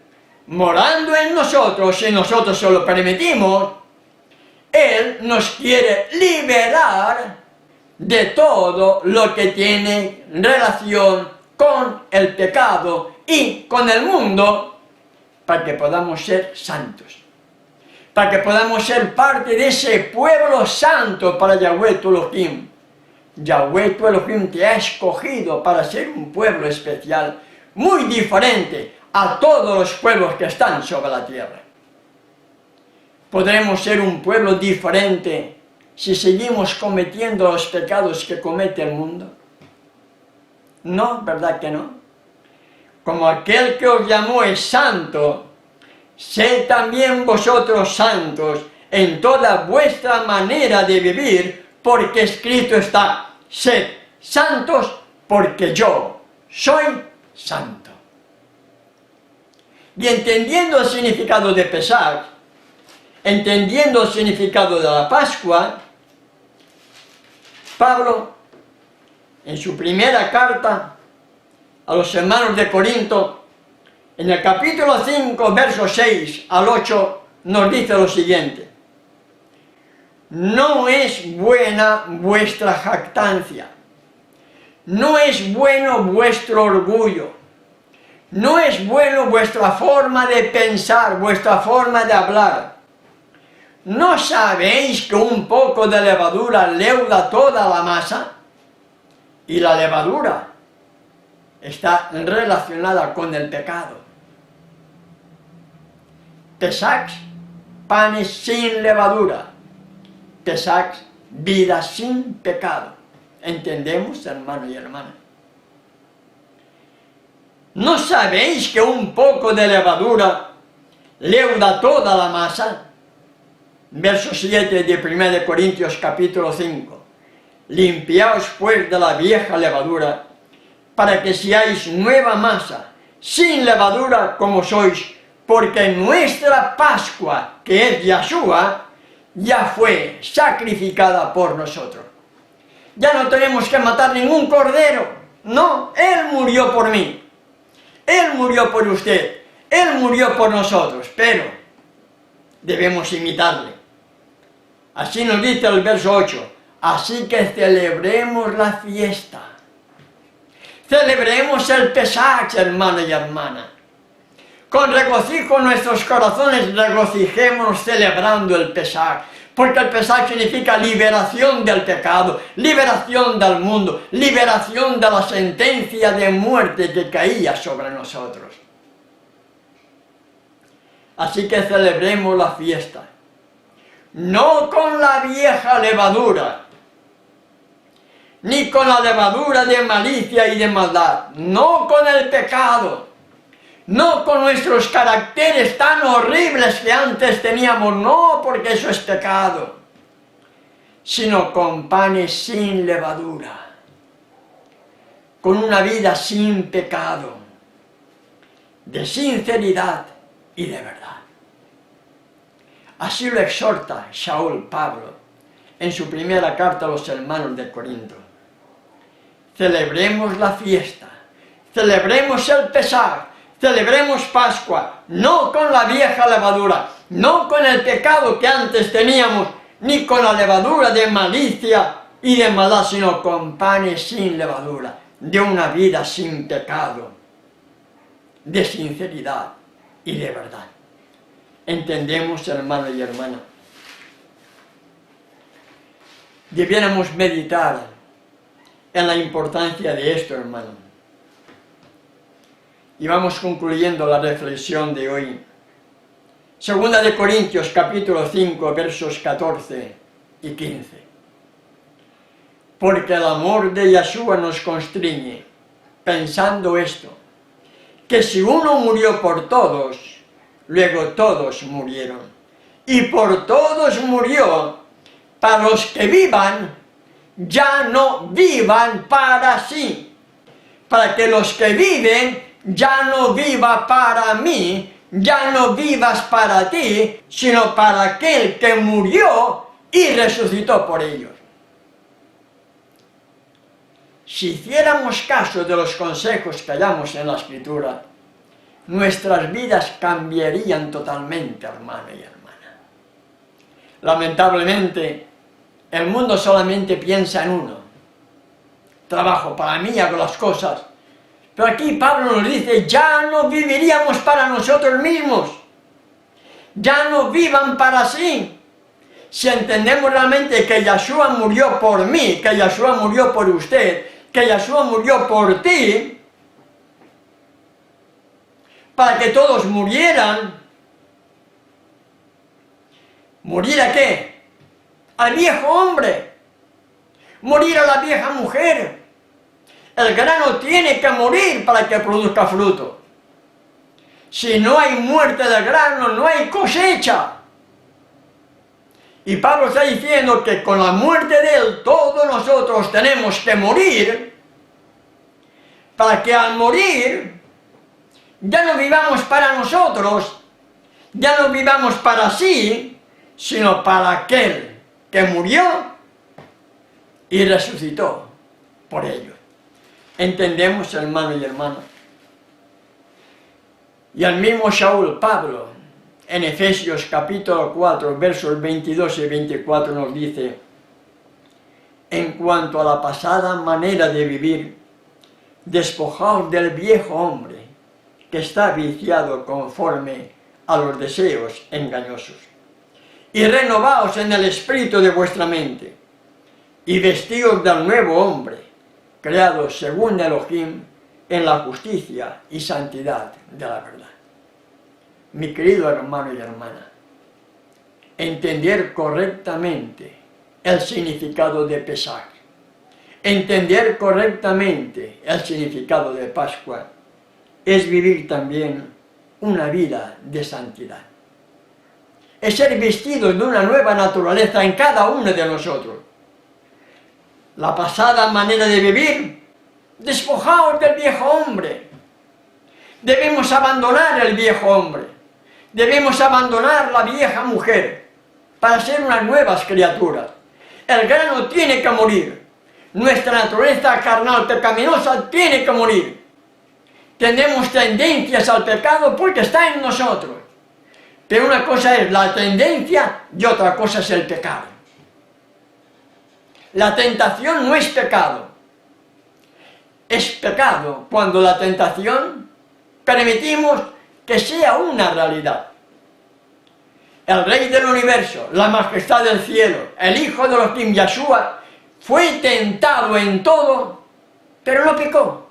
morando en nosotros, si nosotros se lo permitimos, él nos quiere liberar de todo lo que tiene relación con el pecado y con el mundo, para que podamos ser santos, para que podamos ser parte de ese pueblo santo para Yahweh tu Elohim. Yahweh tu Elohim te ha escogido para ser un pueblo especial, muy diferente a todos los pueblos que están sobre la tierra. ¿Podremos ser un pueblo diferente si seguimos cometiendo los pecados que comete el mundo? No, ¿verdad que no? Como aquel que os llamó es santo, sed también vosotros santos en toda vuestra manera de vivir, porque escrito está, sed santos porque yo soy santo. Y entendiendo el significado de Pesach, entendiendo el significado de la Pascua, Pablo, en su primera carta a los hermanos de Corinto, en el capítulo 5, versos 6 al 8, nos dice lo siguiente: no es buena vuestra jactancia, no es bueno vuestro orgullo, no es bueno vuestra forma de pensar, vuestra forma de hablar. ¿No sabéis que un poco de levadura leuda toda la masa? Y la levadura está relacionada con el pecado. Pesach, panes sin levadura. Pesach, vida sin pecado. ¿Entendemos, hermano y hermana? ¿No sabéis que un poco de levadura leuda toda la masa? Verso 7 de 1 Corintios capítulo 5. Limpiaos pues de la vieja levadura, para que seáis nueva masa, sin levadura como sois, porque nuestra Pascua, que es Yahshua, ya fue sacrificada por nosotros. Ya no tenemos que matar ningún cordero, no, Él murió por mí, Él murió por usted, Él murió por nosotros, pero debemos imitarle. Así nos dice el verso 8, así que celebremos la fiesta. Celebremos el Pesach, hermano y hermana. Con regocijo en nuestros corazones regocijémonos celebrando el Pesach, porque el Pesach significa liberación del pecado, liberación del mundo, liberación de la sentencia de muerte que caía sobre nosotros. Así que celebremos la fiesta, no con la vieja levadura, ni con la levadura de malicia y de maldad, no con el pecado, no con nuestros caracteres tan horribles que antes teníamos, no, porque eso es pecado, sino con panes sin levadura, con una vida sin pecado, de sinceridad y de verdad. Así lo exhorta Shaul Pablo en su primera carta a los hermanos de Corinto. Celebremos la fiesta, celebremos el Pesach, celebremos Pascua, no con la vieja levadura, no con el pecado que antes teníamos, ni con la levadura de malicia y de maldad, sino con panes sin levadura, de una vida sin pecado, de sinceridad y de verdad. ¿Entendemos, hermano y hermana? Debiéramos meditar en la importancia de esto, hermano. Y vamos concluyendo la reflexión de hoy. Segunda de Corintios, capítulo 5, versos 14 y 15. Porque el amor de Yahshua nos constriñe, pensando esto, que si uno murió por todos, luego todos murieron. Y por todos murió, para los que vivan, ya no vivan para sí, para que los que viven ya no viva para mí, ya no vivas para ti, sino para aquel que murió y resucitó por ellos. Si hiciéramos caso de los consejos que hallamos en la Escritura, nuestras vidas cambiarían totalmente, hermano y hermana. Lamentablemente, el mundo solamente piensa en uno. Trabajo para mí, hago las cosas. Pero aquí Pablo nos dice, ya no viviríamos para nosotros mismos. Ya no vivan para sí. Si entendemos realmente que Yahshua murió por mí, que Yahshua murió por usted, que Yahshua murió por ti, para que todos murieran. ¿Morir a qué? Al viejo hombre. Morir a la vieja mujer. El grano tiene que morir para que produzca fruto. Si no hay muerte del grano, no hay cosecha. Y Pablo está diciendo que con la muerte de él, todos nosotros tenemos que morir, para que al morir, ya no vivamos para nosotros, ya no vivamos para sí, sino para aquel que murió y resucitó por ello. ¿Entendemos, hermano y hermana? Y al mismo Saúl, Pablo, en Efesios capítulo 4, versos 22 y 24 nos dice: en cuanto a la pasada manera de vivir, despojaos del viejo hombre, que está viciado conforme a los deseos engañosos, y renovaos en el espíritu de vuestra mente, y vestíos del nuevo hombre, creado según Elohim, en la justicia y santidad de la verdad. Mi querido hermano y hermana, entender correctamente el significado de Pesach, entender correctamente el significado de Pascua, es vivir también una vida de santidad. Es ser vestidos de una nueva naturaleza en cada uno de nosotros. La pasada manera de vivir, despojaos del viejo hombre. Debemos abandonar el viejo hombre. Debemos abandonar la vieja mujer para ser unas nuevas criaturas. El grano tiene que morir. Nuestra naturaleza carnal pecaminosa tiene que morir. Tenemos tendencias al pecado porque está en nosotros. Pero una cosa es la tendencia y otra cosa es el pecado. La tentación no es pecado. Es pecado cuando la tentación permitimos que sea una realidad. El Rey del Universo, la majestad del cielo, el Hijo de Elohim, Yahshua, fue tentado en todo, pero no pecó.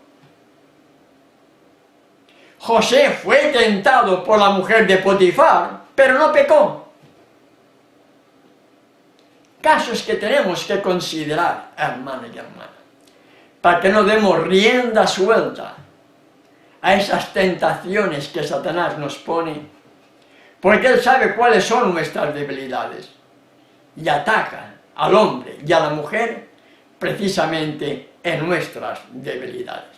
José fue tentado por la mujer de Potifar, pero no pecó. Casos que tenemos que considerar, hermano y hermana, para que no demos rienda suelta a esas tentaciones que Satanás nos pone, porque él sabe cuáles son nuestras debilidades y ataca al hombre y a la mujer precisamente en nuestras debilidades.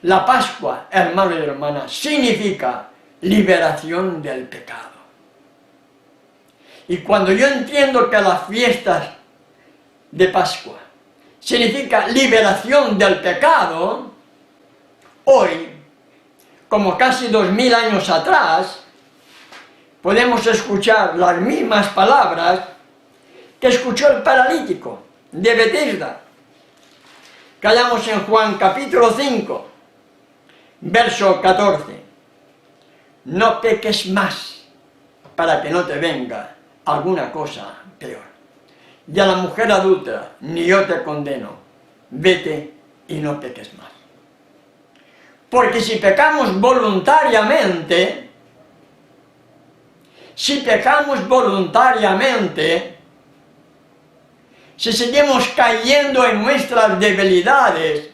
La Pascua, hermano y hermana, significa liberación del pecado. Y cuando yo entiendo que las fiestas de Pascua significa liberación del pecado, hoy, como casi 2000 años atrás, podemos escuchar las mismas palabras que escuchó el paralítico de Betesda. Que hallamos en Juan capítulo 5, verso 14. No peques más para que no te venga alguna cosa peor. Y a la mujer adúltera, ni yo te condeno, vete y no peques más. Porque si pecamos voluntariamente, si seguimos cayendo en nuestras debilidades,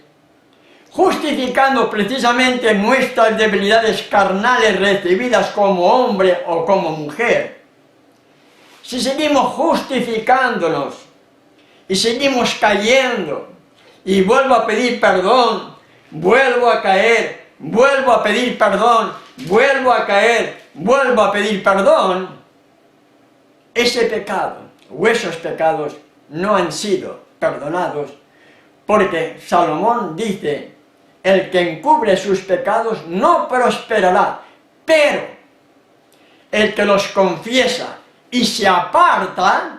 justificando precisamente nuestras debilidades carnales recibidas como hombre o como mujer, si seguimos justificándonos y seguimos cayendo, y vuelvo a pedir perdón, vuelvo a caer, vuelvo a pedir perdón, vuelvo a caer, vuelvo a pedir perdón, ese pecado o esos pecados no han sido perdonados, porque Salomón dice: el que encubre sus pecados no prosperará, pero el que los confiesa y se aparta,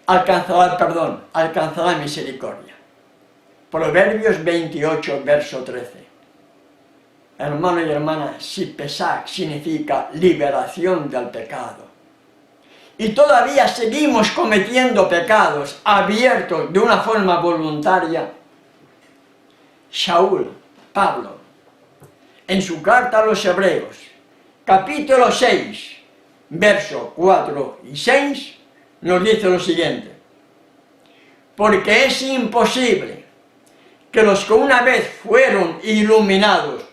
alcanzará el perdón, alcanzará misericordia. Proverbios 28, verso 13. Hermano y hermana, si Pesach significa liberación del pecado, y todavía seguimos cometiendo pecados abiertos de una forma voluntaria, Saúl, Pablo, en su carta a los Hebreos, capítulo 6, versos 4 y 6, nos dice lo siguiente: porque es imposible que los que una vez fueron iluminados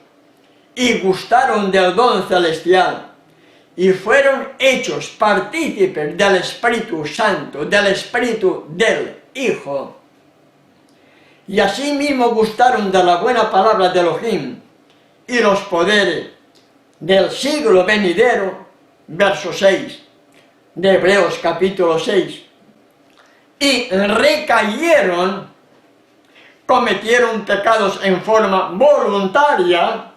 y gustaron del don celestial y fueron hechos partícipes del Espíritu Santo, del Espíritu del Hijo, y asimismo gustaron de la buena palabra de Elohim y los poderes del siglo venidero, verso 6 de Hebreos capítulo 6, y recayeron, cometieron pecados en forma voluntaria,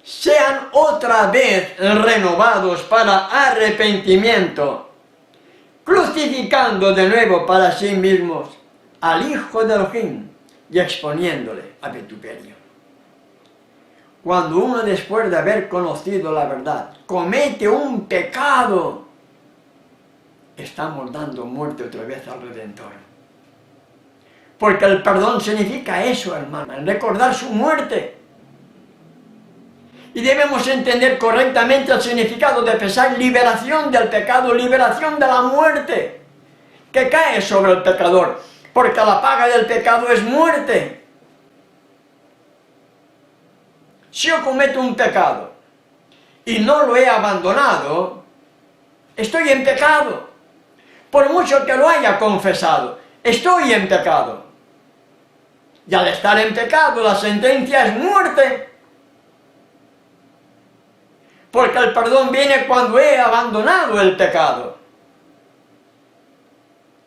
sean otra vez renovados para arrepentimiento, crucificando de nuevo para sí mismos al Hijo de Elohim y exponiéndole a vituperio. Cuando uno, después de haber conocido la verdad, comete un pecado, estamos dando muerte otra vez al Redentor. Porque el perdón significa eso, hermano, recordar su muerte. Y debemos entender correctamente el significado de pesar: liberación del pecado, liberación de la muerte, que cae sobre el pecador, porque la paga del pecado es muerte. Si yo cometo un pecado y no lo he abandonado, estoy en pecado. Por mucho que lo haya confesado, estoy en pecado. Y al estar en pecado, la sentencia es muerte. Porque el perdón viene cuando he abandonado el pecado.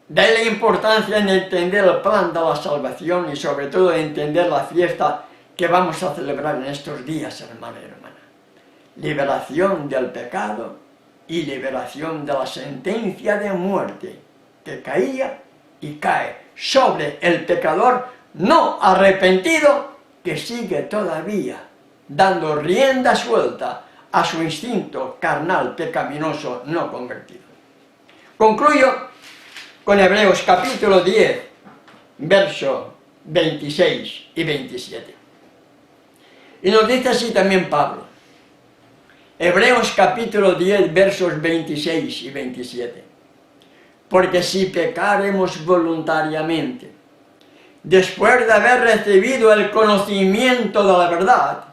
De ahí la importancia en entender el plan de la salvación y sobre todo entender la fiesta que vamos a celebrar en estos días, hermano y hermana. Liberación del pecado y liberación de la sentencia de muerte que caía y cae sobre el pecador no arrepentido, que sigue todavía dando rienda suelta a su instinto carnal pecaminoso no convertido. Concluyo con Hebreos capítulo 10, versos 26 y 27. Y nos dice así también Pablo, Hebreos capítulo 10, versos 26 y 27. Porque si pecaremos voluntariamente, después de haber recibido el conocimiento de la verdad,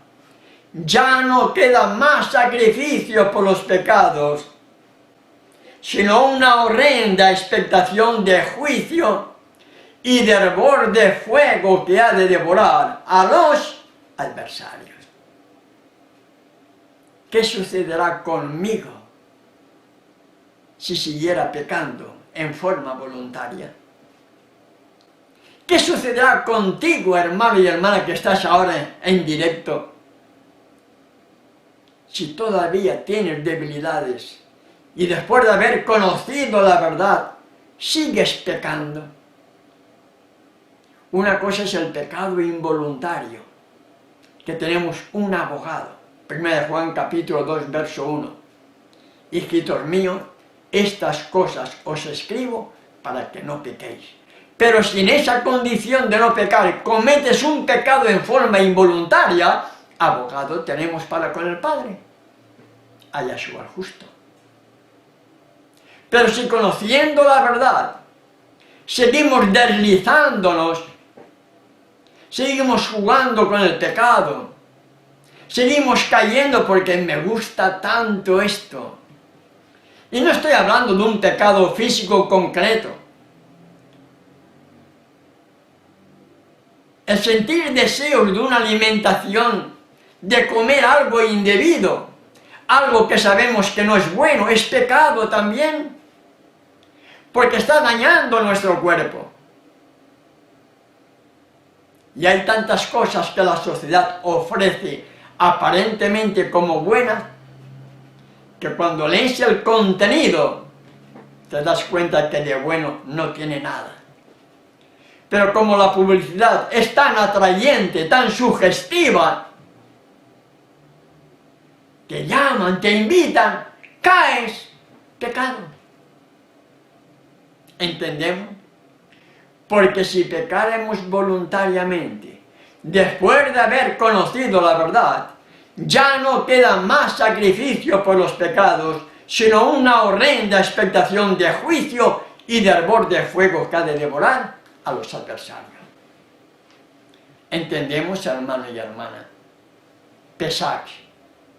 ya no queda más sacrificio por los pecados, sino una horrenda expectación de juicio y de hervor de fuego que ha de devorar a los adversarios. ¿Qué sucederá conmigo si siguiera pecando en forma voluntaria? ¿Qué sucederá contigo, hermano y hermana, que estás ahora en directo, si todavía tienes debilidades y después de haber conocido la verdad, sigues pecando? Una cosa es el pecado involuntario, que tenemos un abogado. 1 Juan capítulo 2, verso 1. Hijitos míos, estas cosas os escribo para que no pequéis. Pero si en esa condición de no pecar cometes un pecado en forma involuntaria, abogado tenemos para con el Padre, a Yahshua el justo. Pero si conociendo la verdad, seguimos deslizándonos, seguimos jugando con el pecado, seguimos cayendo porque me gusta tanto esto. Y no estoy hablando de un pecado físico concreto. El sentir deseos de una alimentación, de comer algo indebido, algo que sabemos que no es bueno, es pecado también, porque está dañando nuestro cuerpo. Y hay tantas cosas que la sociedad ofrece aparentemente como buenas, que cuando lees el contenido te das cuenta que de bueno no tiene nada. Pero como la publicidad es tan atrayente, tan sugestiva, te llaman, te invitan, caes, pecado. ¿Entendemos? Porque si pecaremos voluntariamente, después de haber conocido la verdad, ya no queda más sacrificio por los pecados, sino una horrenda expectación de juicio y de hervor de fuego que ha de devorar a los adversarios. Entendemos, hermano y hermana, Pesach,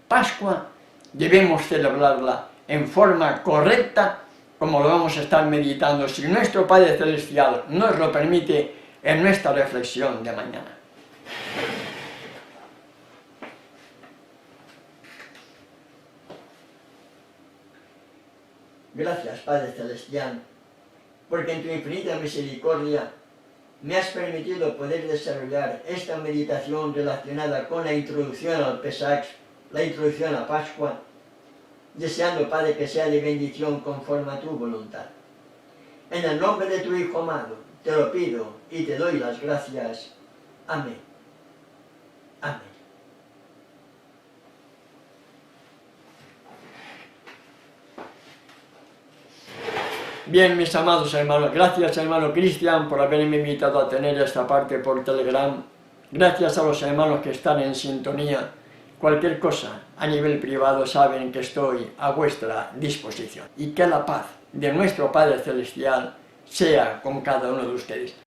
Pascua, debemos celebrarla en forma correcta, como lo vamos a estar meditando, si nuestro Padre Celestial nos lo permite en nuestra reflexión de mañana. Gracias, Padre Celestial, porque en tu infinita misericordia me has permitido poder desarrollar esta meditación relacionada con la introducción al Pesach, la introducción a Pascua, deseando, Padre, que sea de bendición conforme a tu voluntad. En el nombre de tu Hijo amado, te lo pido y te doy las gracias. Amén. Amén. Bien, mis amados hermanos, gracias hermano Cristian por haberme invitado a tener esta parte por Telegram. Gracias a los hermanos que están en sintonía. Cualquier cosa a nivel privado saben que estoy a vuestra disposición. Y que la paz de nuestro Padre Celestial sea con cada uno de ustedes.